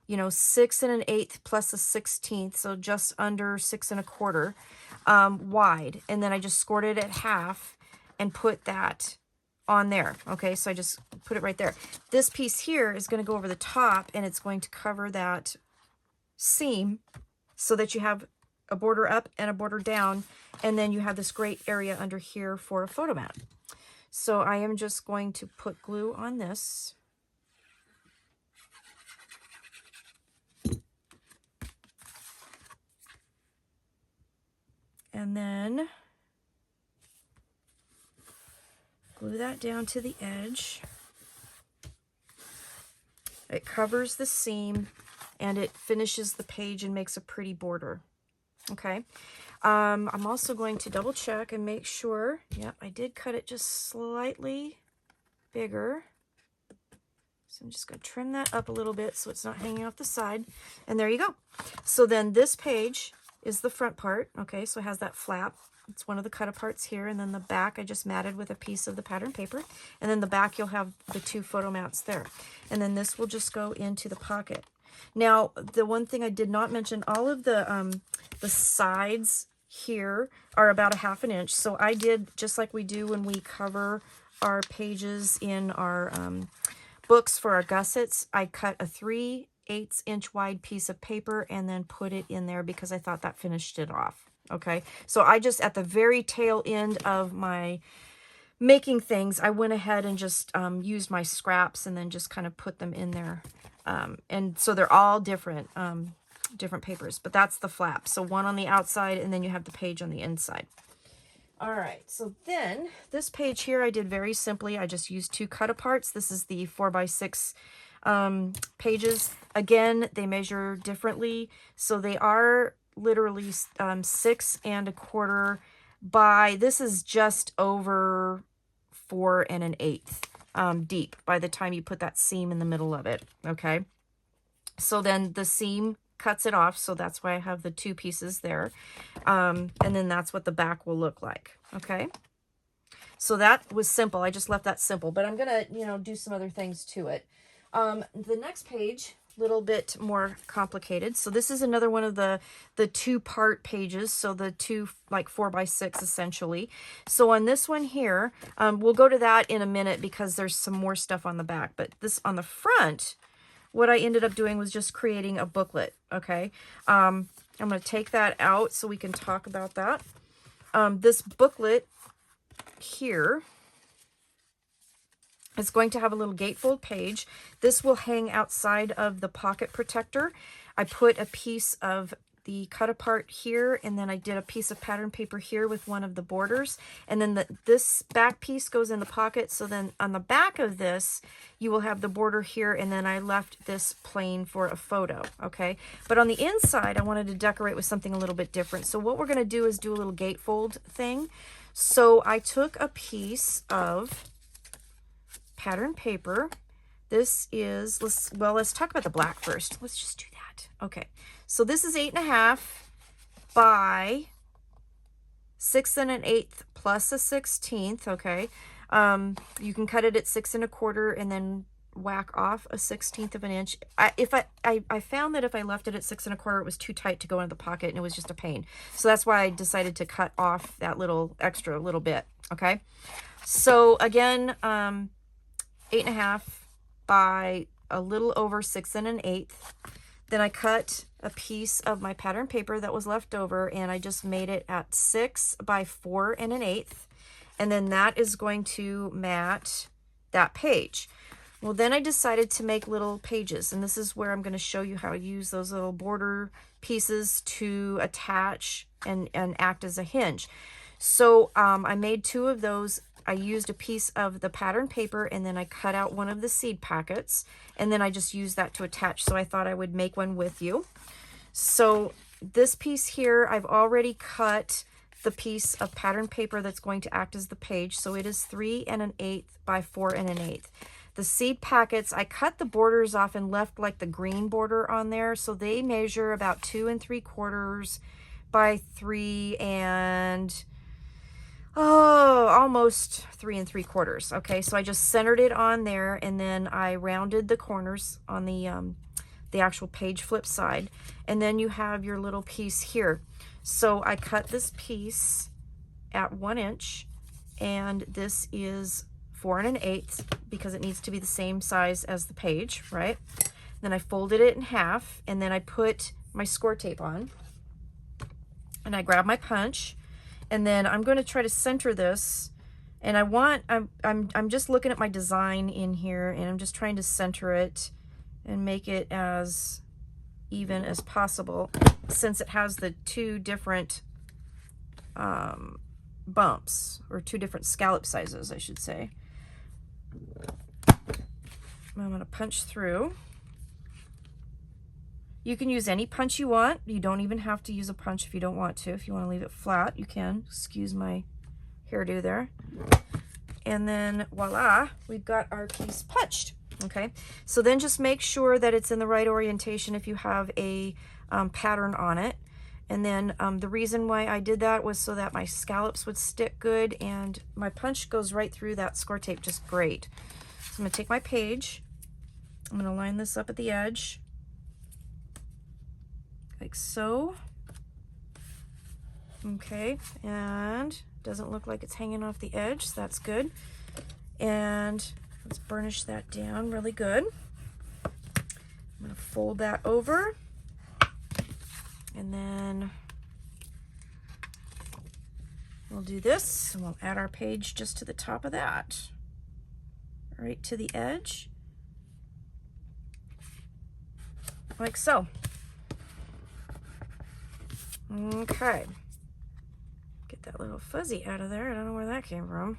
you know, 6 1/8 plus a 1/16, so just under 6 1/4 wide. And then I just scored it at half and put that on there. Okay, so I just put it right there. This piece here is going to go over the top, and it's going to cover that seam so that you have a border up and a border down, and then you have this great area under here for a photo mat. So I am just going to put glue on this. And then glue that down to the edge. It covers the seam and it finishes the page and makes a pretty border. Okay. I'm also going to double check and make sure. Yep, I did cut it just slightly bigger. So I'm just going to trim that up a little bit so it's not hanging off the side. And there you go. So then this page is the front part. Okay, so it has that flap. It's one of the cut aparts here. And then the back I just matted with a piece of the pattern paper. And then the back you'll have the 2 photo mats there. And then this will just go into the pocket. Now, the one thing I did not mention, all of the sides here are about a 1/2 inch. So I did, just like we do when we cover our pages in our books for our gussets, I cut a 3/8 inch wide piece of paper and then put it in there because I thought that finished it off. Okay, so I just, at the very tail end of my making things, I went ahead and just used my scraps and then just kind of put them in there. And so they're all different, different papers, but that's the flap. So one on the outside and then you have the page on the inside. All right, so then this page here I did very simply. I just used 2 cut aparts. This is the 4x6 pages. Again, they measure differently. So they are literally 6 1/4 by, this is just over 4 1/8 deep by the time you put that seam in the middle of it. Okay, so then the seam cuts it off, so that's why I have the 2 pieces there. And then that's what the back will look like. Okay, so that was simple. I just left that simple, but I'm gonna, you know, do some other things to it. The next page, little bit more complicated. So this is another one of the 2-part pages. So the 2, like 4x6 essentially. So on this one here, we'll go to that in a minute because there's some more stuff on the back, but this on the front, what I ended up doing was just creating a booklet. Okay. I'm going to take that out so we can talk about that. This booklet here, it's going to have a little gatefold page. This will hang outside of the pocket protector. I put a piece of the cut apart here, and then I did a piece of pattern paper here with one of the borders. And then this back piece goes in the pocket. So then on the back of this, you will have the border here, and then I left this plain for a photo, okay? But on the inside, I wanted to decorate with something a little bit different. So what we're gonna do is do a little gatefold thing. So I took a piece of pattern paper. This is, let's talk about the black first. Let's just do that. Okay, so this is 8 1/2 by 6 1/8 plus a 1/16. Okay, you can cut it at 6 1/4 and then whack off a 1/16 of an inch. I found that if I left it at 6 1/4, it was too tight to go into the pocket and it was just a pain. So that's why I decided to cut off that little extra little bit. Okay, so again, 8 1/2 by a little over 6 1/8. Then I cut a piece of my pattern paper that was left over and I just made it at 6 by 4 1/8. And then that is going to mat that page. Well, then I decided to make little pages, and this is where I'm going to show you how to use those little border pieces to attach and act as a hinge. So I made 2 of those. I used a piece of the pattern paper and then I cut out one of the seed packets and then I just used that to attach. So I thought I would make one with you. So this piece here, I've already cut the piece of pattern paper that's going to act as the page. So it is 3 1/8 by 4 1/8. The seed packets, I cut the borders off and left like the green border on there. So they measure about 2 3/4 by 3 and almost 3 3/4. Okay, so I just centered it on there and then I rounded the corners on the actual page flip side. And then you have your little piece here. So I cut this piece at 1 inch and this is 4 1/8 because it needs to be the same size as the page, right? Then I folded it in half and then I put my score tape on and I grab my punch. And then I'm going to try to center this, and I'm just looking at my design in here, and I'm just trying to center it and make it as even as possible, since it has the 2 different bumps, or 2 different scallop sizes, I should say. I'm going to punch through. You can use any punch you want. You don't even have to use a punch if you don't want to. If you want to leave it flat, you can. Excuse my hairdo there. And then voila, we've got our piece punched. Okay, so then just make sure that it's in the right orientation if you have a pattern on it. And then the reason why I did that was so that my scallops would stick good, and my punch goes right through that score tape just great. So I'm going to take my page, I'm going to line this up at the edge, like so. Okay, and doesn't look like it's hanging off the edge, so that's good. And let's burnish that down really good. I'm going to fold that over, and then we'll do this, and we'll add our page just to the top of that, right to the edge, like so. Okay, get that little fuzzy out of there. I don't know where that came from.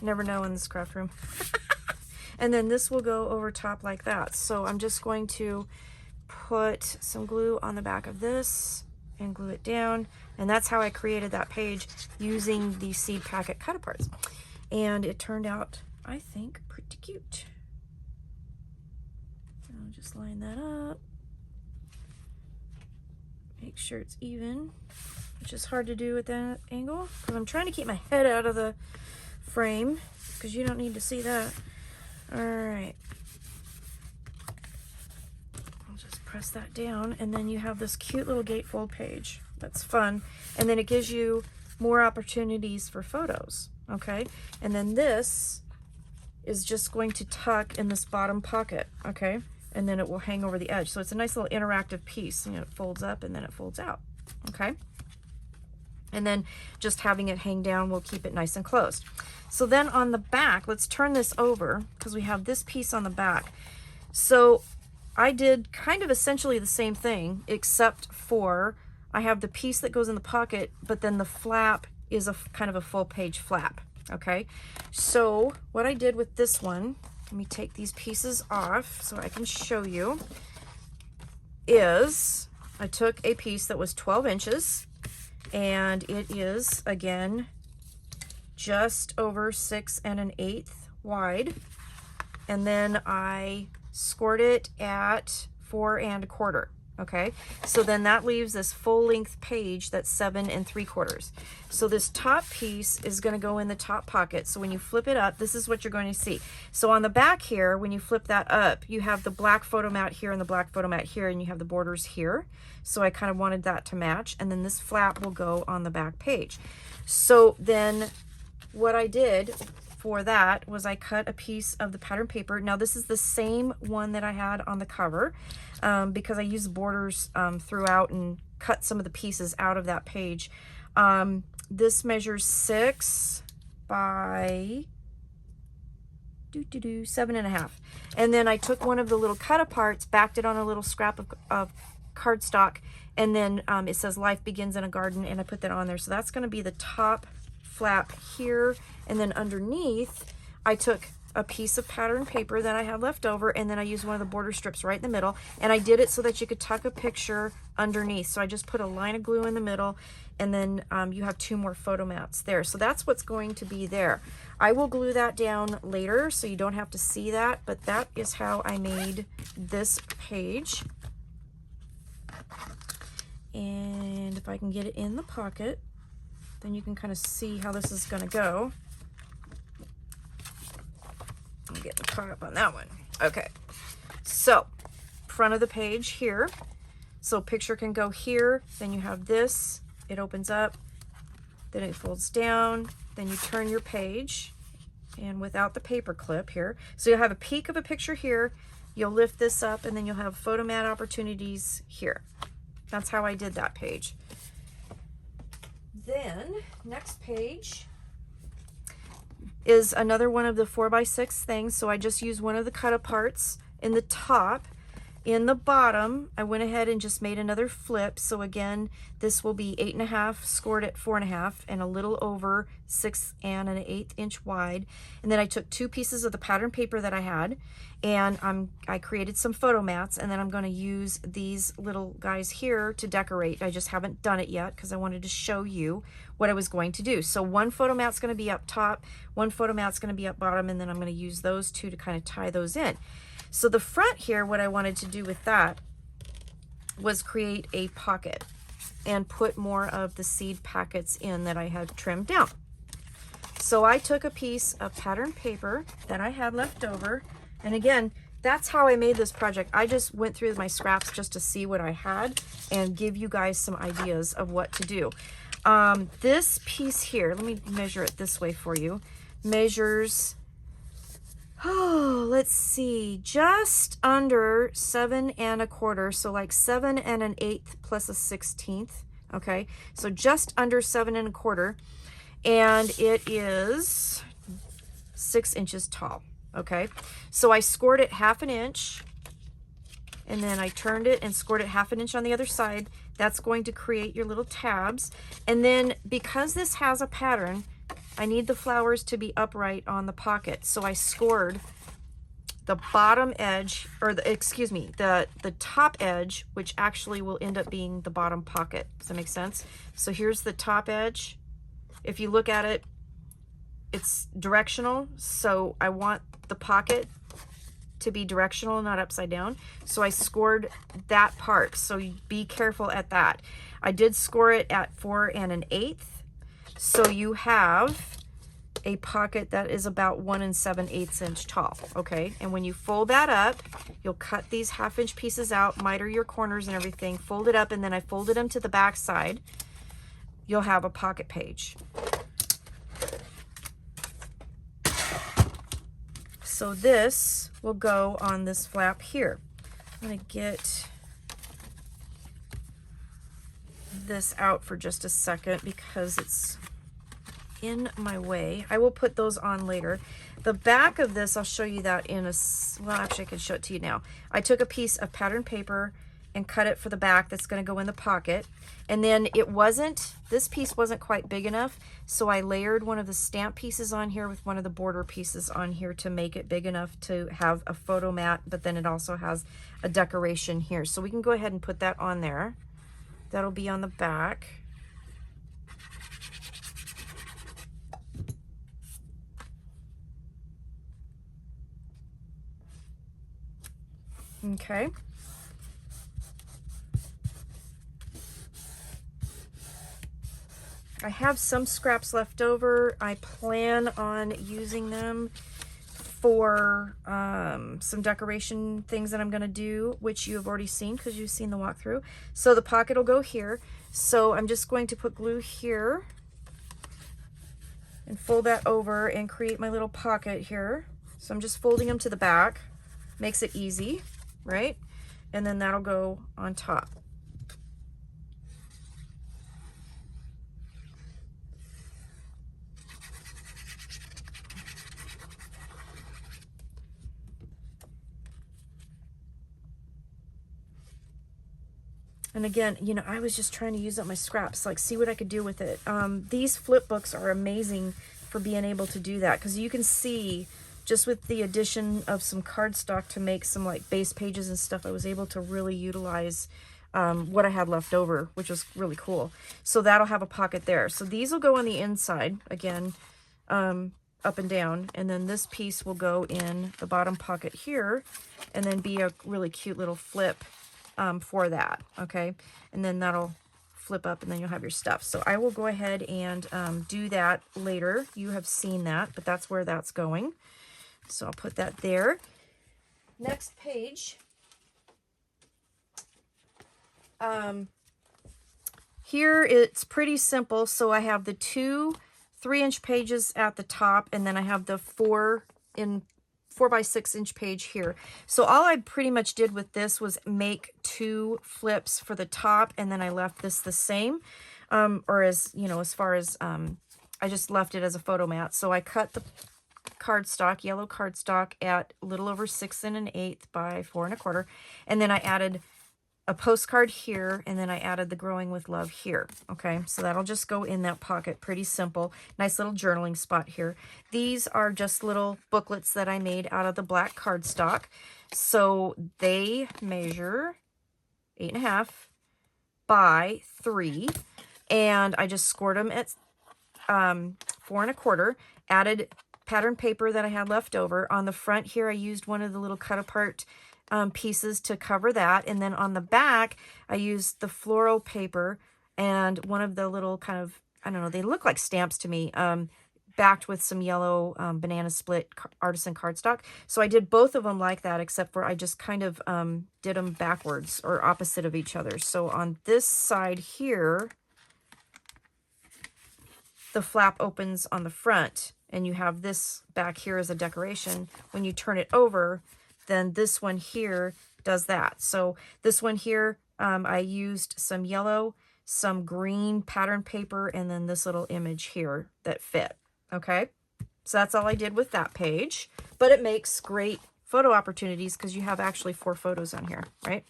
Never know in this craft room. And then this will go over top like that. So I'm just going to put some glue on the back of this and glue it down. And that's how I created that page using the seed packet cut aparts. And it turned out, I think, pretty cute. I'll just line that up. Make sure it's even, which is hard to do at that angle because I'm trying to keep my head out of the frame because you don't need to see that. All right, I'll just press that down, and then you have this cute little gatefold page. That's fun, and then it gives you more opportunities for photos. Okay, and then this is just going to tuck in this bottom pocket. Okay, and then it will hang over the edge. So it's a nice little interactive piece. You know, it folds up and then it folds out. Okay, and then just having it hang down will keep it nice and closed. So then on the back, let's turn this over because we have this piece on the back. So I did kind of essentially the same thing, except for I have the piece that goes in the pocket, but then the flap is a kind of a full page flap. Okay, so what I did with this one, let me take these pieces off so I can show you, is I took a piece that was 12 inches, and it is, again, just over 6 1/8 wide, and then I scored it at 4 1/4. Okay, so then that leaves this full length page that's 7 3/4. So this top piece is going to go in the top pocket. So when you flip it up, this is what you're going to see. So on the back here, when you flip that up, you have the black photo mat here and the black photo mat here, and you have the borders here. So I kind of wanted that to match, and then this flap will go on the back page. So then what I did for that was I cut a piece of the pattern paper. Now this is the same one that I had on the cover because I used borders throughout and cut some of the pieces out of that page. This measures 6 by 7.5. And then I took one of the little cut aparts, backed it on a little scrap of cardstock, and then it says life begins in a garden, and I put that on there. So that's going to be the top flap here, and then underneath I took a piece of pattern paper that I had left over, and then I used one of the border strips right in the middle, and I did it so that you could tuck a picture underneath. So I just put a line of glue in the middle, and then you have 2 more photo mats there. So that's what's going to be there. I will glue that down later so you don't have to see that, but that is how I made this page. And if I can get it in the pocket, then you can kind of see how this is going to go. I'm getting caught up on that one. Okay, so front of the page here. So picture can go here, then you have this, it opens up, then it folds down, then you turn your page, and without the paper clip here. So you'll have a peek of a picture here, you'll lift this up, and then you'll have photo mat opportunities here. That's how I did that page. Then next page is another one of the 4x6 things. So I just used one of the cut aparts in the top, In the bottom, I went ahead and just made another flip. So again, this will be 8.5, scored at 4.5, and a little over 6 1/8 inch wide. And then I took 2 pieces of the pattern paper that I had, and I created some photo mats, and then I'm going to use these little guys here to decorate. I just haven't done it yet because I wanted to show you what I was going to do. So one photo mat's going to be up top, one photo mat's going to be up bottom, and then I'm going to use those two to kind of tie those in. So the front here, what I wanted to do with that was create a pocket and put more of the seed packets in that I had trimmed down. So I took a piece of pattern paper that I had left over, and again, that's how I made this project. I just went through my scraps just to see what I had and give you guys some ideas of what to do. This piece here, let me measure it this way for you, measures, oh, let's see, just under 7 1/4, so like 7 1/8 plus a 16th. Okay, so just under 7 1/4, and it is 6 inches tall. Okay, so I scored it 1/2 inch, and then I turned it and scored it 1/2 inch on the other side. That's going to create your little tabs. And then because this has a pattern, I need the flowers to be upright on the pocket. So I scored the bottom edge, or the top edge, which actually will end up being the bottom pocket. Does that make sense? So here's the top edge. If you look at it, it's directional. So I want the pocket to be directional, not upside down. So I scored that part. So be careful at that. I did score it at 4 1/8. So you have a pocket that is about 1 7/8 inch tall. Okay, and when you fold that up, you'll cut these 1/2 inch pieces out, miter your corners and everything, fold it up, and then I folded them to the back side. You'll have a pocket page. So this will go on this flap here. I'm going to get this out for just a second because it's in my way. I will put those on later. The back of this, I'll show you that in a, well, actually I can show it to you now. I took a piece of pattern paper and cut it for the back that's going to go in the pocket. And then this piece wasn't quite big enough, so I layered one of the stamp pieces on here with one of the border pieces on here to make it big enough to have a photo mat, but then it also has a decoration here. So we can go ahead and put that on there. That'll be on the back. Okay. I have some scraps left over. I plan on using them for some decoration things that I'm going to do, which you have already seen because you've seen the walkthrough. So the pocket will go here. So I'm just going to put glue here and fold that over and create my little pocket here. So I'm just folding them to the back. Makes it easy, right? And then that'll go on top. And again, you know, I was just trying to use up my scraps, like see what I could do with it. These flip books are amazing for being able to do that, because you can see just with the addition of some cardstock to make some like base pages and stuff, I was able to really utilize what I had left over, which was really cool. So that'll have a pocket there. So these will go on the inside, again, up and down, and then this piece will go in the bottom pocket here, and then be a really cute little flip for that, okay? And then that'll flip up, and then you'll have your stuff. So I will go ahead and do that later. You have seen that, but that's where that's going. So I'll put that there. Next page. Here it's pretty simple. So I have the 2 3-inch pages at the top, and then I have the 4 by 6 inch page here. So all I pretty much did with this was make 2 flips for the top, and then I left this the same, or as, you know, as far as, I just left it as a photo mat. So I cut the cardstock, yellow cardstock at a little over 6 1/8 by 4 1/4. And then I added a postcard here, and then I added the Growing with Love here. Okay, so that'll just go in that pocket. Pretty simple. Nice little journaling spot here. These are just little booklets that I made out of the black cardstock. So they measure 8.5 by 3, and I just scored them at 4 1/4. Added pattern paper that I had left over. On the front here, I used one of the little cut apart pieces to cover that, and then on the back I used the floral paper and one of the little kind of, I don't know, they look like stamps to me, backed with some yellow banana split artisan cardstock. So I did both of them like that, except for I just kind of did them backwards or opposite of each other. So on this side here, the flap opens on the front, and you have this back here as a decoration. When you turn it over, then this one here does that. So this one here, I used some yellow, some green pattern paper, and then this little image here that fit. Okay, so that's all I did with that page, but it makes great photo opportunities because you have actually 4 photos on here, right?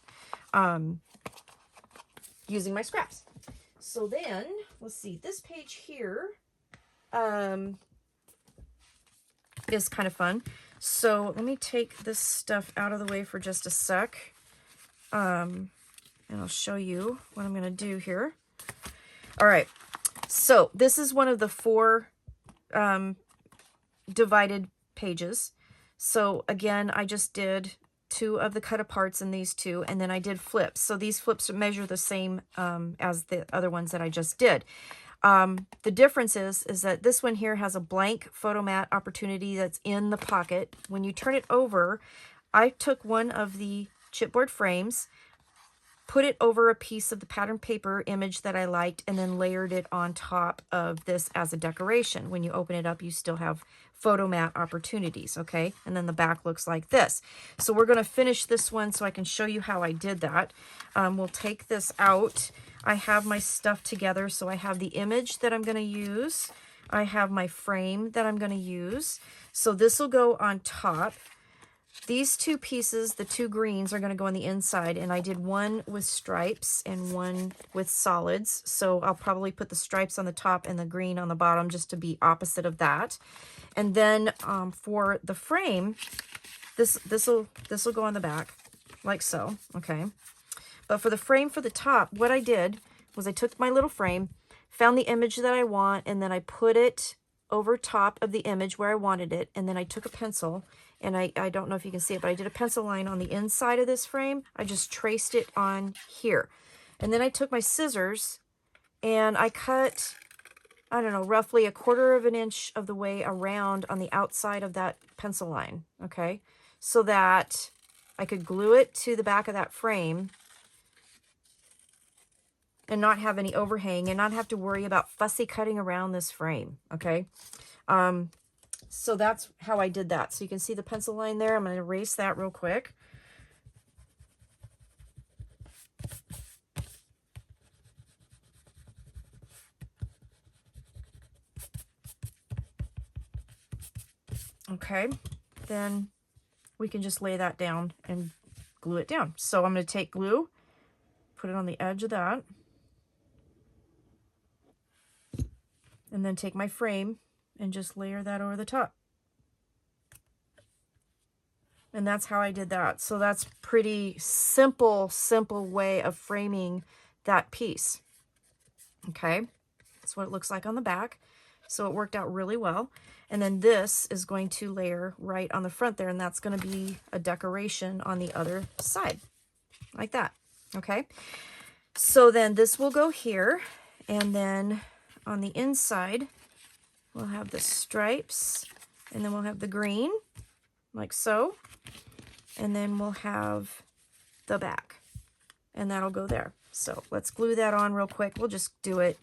Using my scraps. So then, let's see, this page here is kind of fun. So let me take this stuff out of the way for just a sec, and I'll show you what I'm going to do here. All right, so this is one of the 4 divided pages. So again, I just did 2 of the cut aparts in these 2, and then I did flips. So these flips measure the same as the other ones that I just did. The difference is that this one here has a blank photo mat opportunity that's in the pocket. When you turn it over, I took one of the chipboard frames, put it over a piece of the pattern paper image that I liked, and then layered it on top of this as a decoration. When you open it up, you still have photo mat opportunities, okay? And then the back looks like this. So we're going to finish this one so I can show you how I did that. We'll take this out. I have my stuff together, so I have the image that I'm going to use. I have my frame that I'm going to use. So this will go on top. These 2 pieces, the 2 greens, are going to go on the inside, and I did one with stripes and one with solids. So I'll probably put the stripes on the top and the green on the bottom just to be opposite of that. And then for the frame, this will go on the back like so, okay? But for the frame for the top, what I did was I took my little frame, found the image that I want, and then I put it over top of the image where I wanted it, and then I took a pencil, and I don't know if you can see it, but I did a pencil line on the inside of this frame. I just traced it on here. And then I took my scissors, and I cut, I don't know, roughly 1/4 inch of the way around on the outside of that pencil line, okay? So that I could glue it to the back of that frame and not have any overhang and not have to worry about fussy cutting around this frame, okay? So that's how I did that. So you can see the pencil line there. I'm going to erase that real quick. Okay, then we can just lay that down and glue it down. So I'm going to take glue, put it on the edge of that, and then take my frame and just layer that over the top. And that's how I did that. So that's pretty simple way of framing that piece. Okay, that's what it looks like on the back. So it worked out really well. And then this is going to layer right on the front there, and that's going to be a decoration on the other side, like that. Okay, so then this will go here, and then on the inside, we'll have the stripes, and then we'll have the green, like so, and then we'll have the back, and that'll go there. So let's glue that on real quick. We'll just do it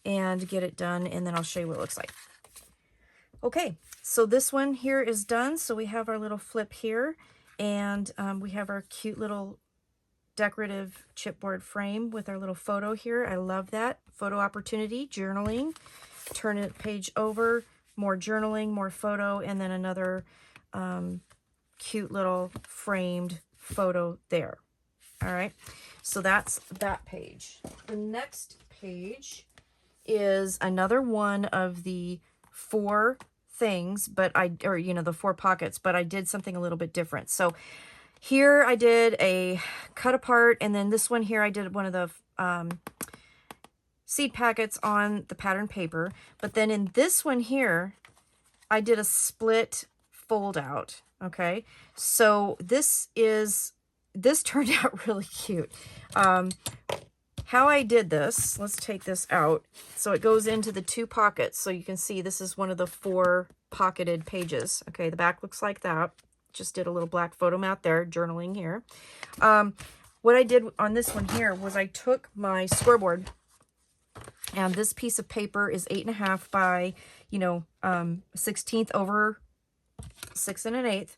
and get it done, and then I'll show you what it looks like. Okay, so this one here is done. So we have our little flip here, and we have our cute little decorative chipboard frame with our little photo here. I love that. Photo opportunity, journaling. Turn it page over, more journaling, more photo, and then another cute little framed photo there. All right, so that's that page. The next page is another one of the 4 things, but the 4 pockets, but I did something a little bit different. So here I did a cut apart, and then this one here I did one of the seed packets on the pattern paper. But then in this one here, I did a split fold out. Okay, so this turned out really cute. How I did this, let's take this out. So it goes into the 2 pockets. So you can see this is one of the 4 pocketed pages. Okay, the back looks like that. Just did a little black photo mat there, journaling here. What I did on this one here was I took my scoreboard, and this piece of paper is 8.5 by, 16th over 6 1/8.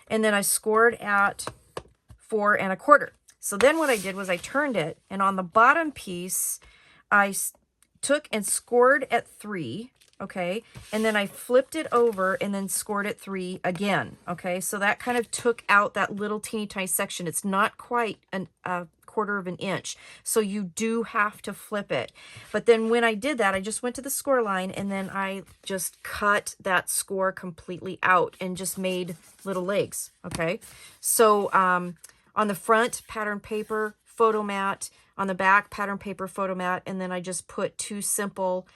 And then I scored at 4 1/4. So then what I did was I turned it, and on the bottom piece, I took and scored at 3, okay? And then I flipped it over and then scored at 3 again, okay? So that kind of took out that little teeny tiny section. It's not quite a 1/4 of an inch, so you do have to flip it. But then when I did that, I just went to the score line, and then I just cut that score completely out and just made little legs, okay? So, on the front, pattern paper, photo mat. On the back, pattern paper, photo mat. And then I just put 2 simple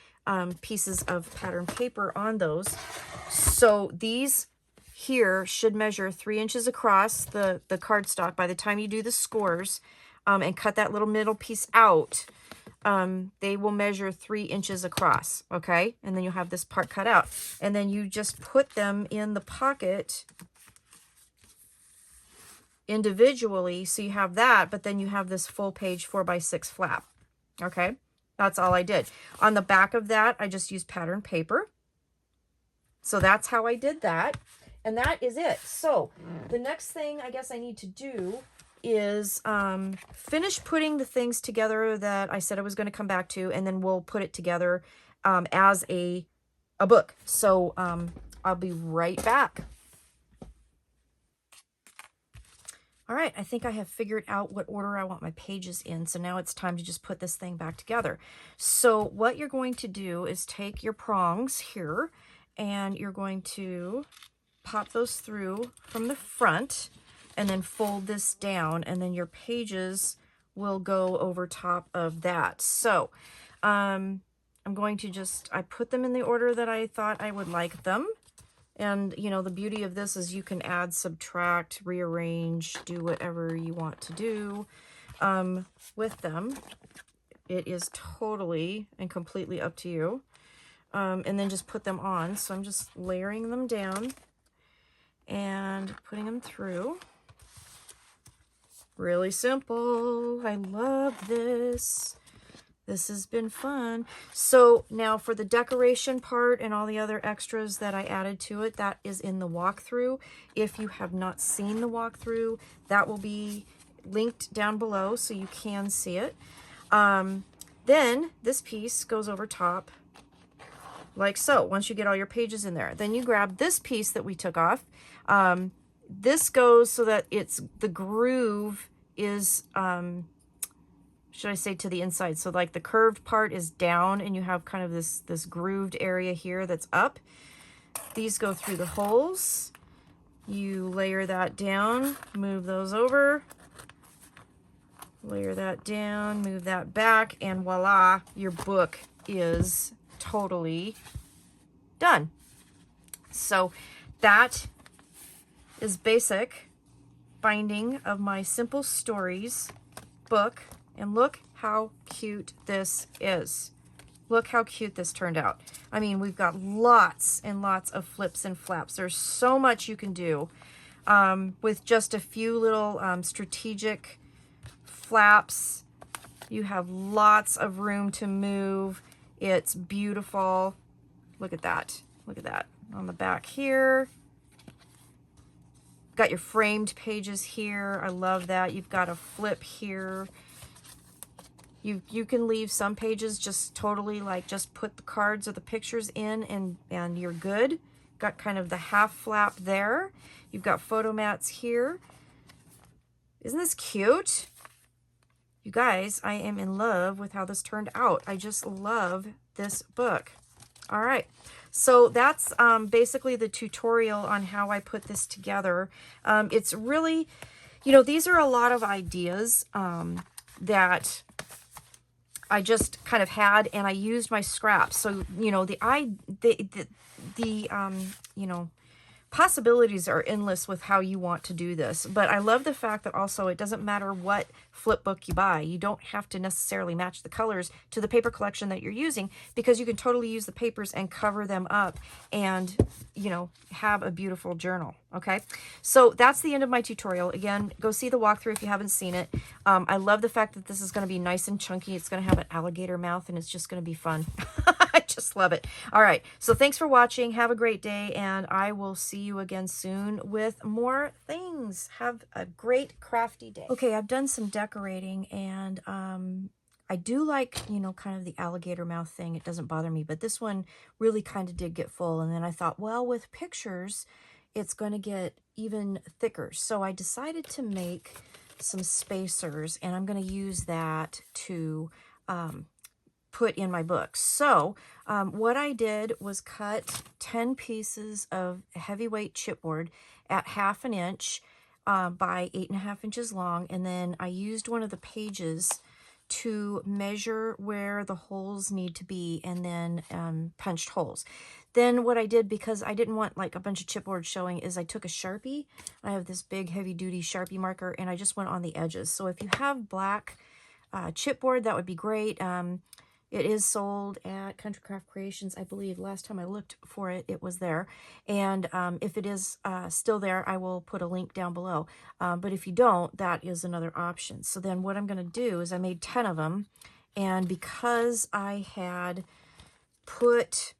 pieces of pattern paper on those. So these here should measure 3 inches across the cardstock by the time you do the scores, and cut that little middle piece out. They will measure 3 inches across, okay? And then you'll have this part cut out. And then you just put them in the pocket individually, so you have that, but then you have this full page 4x6 flap. Okay, that's all I did. On the back of that, I just used pattern paper. So that's how I did that, and that is it. So the next thing I guess I need to do is finish putting the things together that I said I was going to come back to, and then we'll put it together as a book. So I'll be right back. All right, I think I have figured out what order I want my pages in, so now it's time to just put this thing back together. So what you're going to do is take your prongs here, and you're going to pop those through from the front, and then fold this down, and then your pages will go over top of that. So I'm going to I put them in the order that I thought I would like them. And, the beauty of this is you can add, subtract, rearrange, do whatever you want to do with them. It is totally and completely up to you. And then just put them on. So I'm just layering them down and putting them through. Really simple. I love this. This has been fun. So now for the decoration part and all the other extras that I added to it, that is in the walkthrough. If you have not seen the walkthrough, that will be linked down below so you can see it. Then this piece goes over top like so, once you get all your pages in there. Then you grab this piece that we took off. This goes so that the groove is... should I say to the inside? So like the curved part is down, and you have kind of this grooved area here that's up. These go through the holes. You layer that down, move those over, layer that down, move that back, and voila, your book is totally done. So that is basic binding of my Simple Stories book. And look how cute this is. Look how cute this turned out. I mean, we've got lots and lots of flips and flaps. There's so much you can do with just a few little strategic flaps. You have lots of room to move. It's beautiful. Look at that. Look at that. On the back here. Got your framed pages here. I love that. You've got a flip here. You can leave some pages just totally like just put the cards or the pictures in and you're good. Got kind of the half flap there. You've got photo mats here. Isn't this cute? You guys, I am in love with how this turned out. I just love this book. All right, so that's basically the tutorial on how I put this together. It's really, you know, these are a lot of ideas that I just kind of had, and I used my scraps. So, you know, you know, possibilities are endless with how you want to do this. But I love the fact that also it doesn't matter what flip book you buy. You don't have to necessarily match the colors to the paper collection that you're using, because you can totally use the papers and cover them up and, you know, have a beautiful journal. Okay, so that's the end of my tutorial. Again, go see the walkthrough if you haven't seen it. I love the fact that this is going to be nice and chunky. It's going to have an alligator mouth, and it's just going to be fun. I just love it. All right, so thanks for watching. Have a great day, and I will see you again soon with more things. Have a great crafty day. Okay, I've done some decorating, and I do like, you know, kind of the alligator mouth thing. It doesn't bother me, but this one really kind of did get full. And then I thought, well, with pictures, it's going to get even thicker. So I decided to make some spacers, and I'm going to use that to put in my book. So what I did was cut 10 pieces of heavyweight chipboard at 1/2 inch by 8.5 inches long. And then I used one of the pages to measure where the holes need to be, and then punched holes. Then what I did, because I didn't want like a bunch of chipboard showing, is I took a Sharpie. I have this big heavy duty Sharpie marker, and I just went on the edges. So if you have black chipboard, that would be great. It is sold at Country Craft Creations, I believe. Last time I looked for it, it was there. And if it is still there, I will put a link down below. But if you don't, that is another option. So then what I'm going to do is I made 10 of them. And because I had put,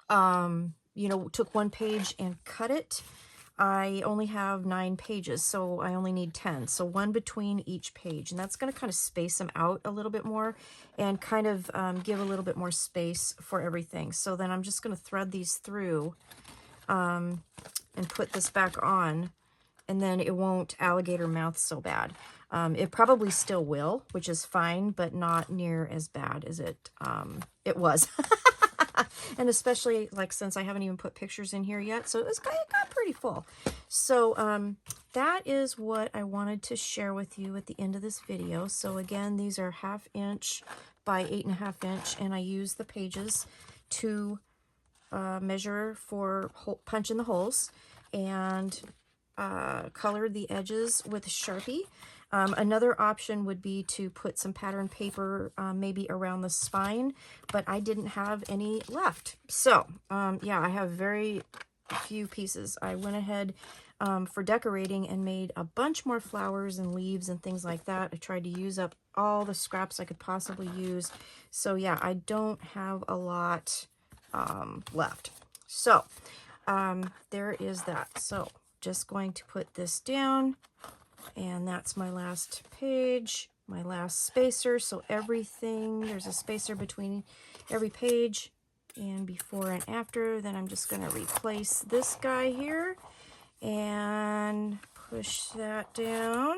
you know, took one page and cut it, I only have 9 pages, so I only need 10. So one between each page, and that's going to kind of space them out a little bit more and kind of give a little bit more space for everything. So then I'm just going to thread these through and put this back on, and then it won't alligator mouth so bad. It probably still will, which is fine, but not near as bad as it was. And especially like since I haven't even put pictures in here yet, so it got pretty full. So that is what I wanted to share with you at the end of this video. So again, these are 1/2 inch by 8.5 inch, and I use the pages to measure for punch in the holes, and colored the edges with Sharpie. Another option would be to put some pattern paper maybe around the spine, but I didn't have any left. So yeah, I have very few pieces. I went ahead for decorating and made a bunch more flowers and leaves and things like that. I tried to use up all the scraps I could possibly use. So yeah, I don't have a lot left. So there is that. So just going to put this down, and that's my last page, my last spacer. So everything, there's a spacer between every page, and before and after. Then I'm just going to replace this guy here and push that down.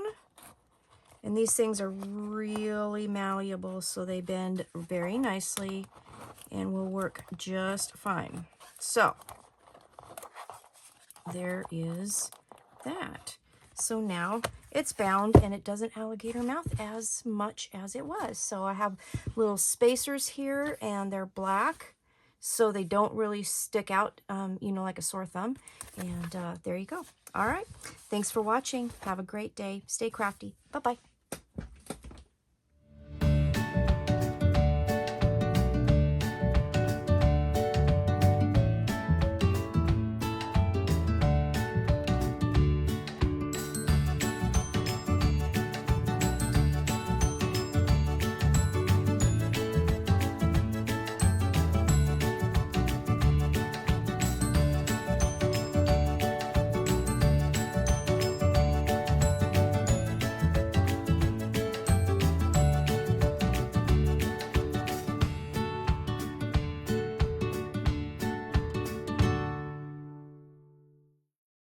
And these things are really malleable, so they bend very nicely and will work just fine. So there is that. So now it's bound, and it doesn't alligator mouth as much as it was. So I have little spacers here, and they're black, so they don't really stick out, you know, like a sore thumb. And there you go. All right. Thanks for watching. Have a great day. Stay crafty. Bye-bye.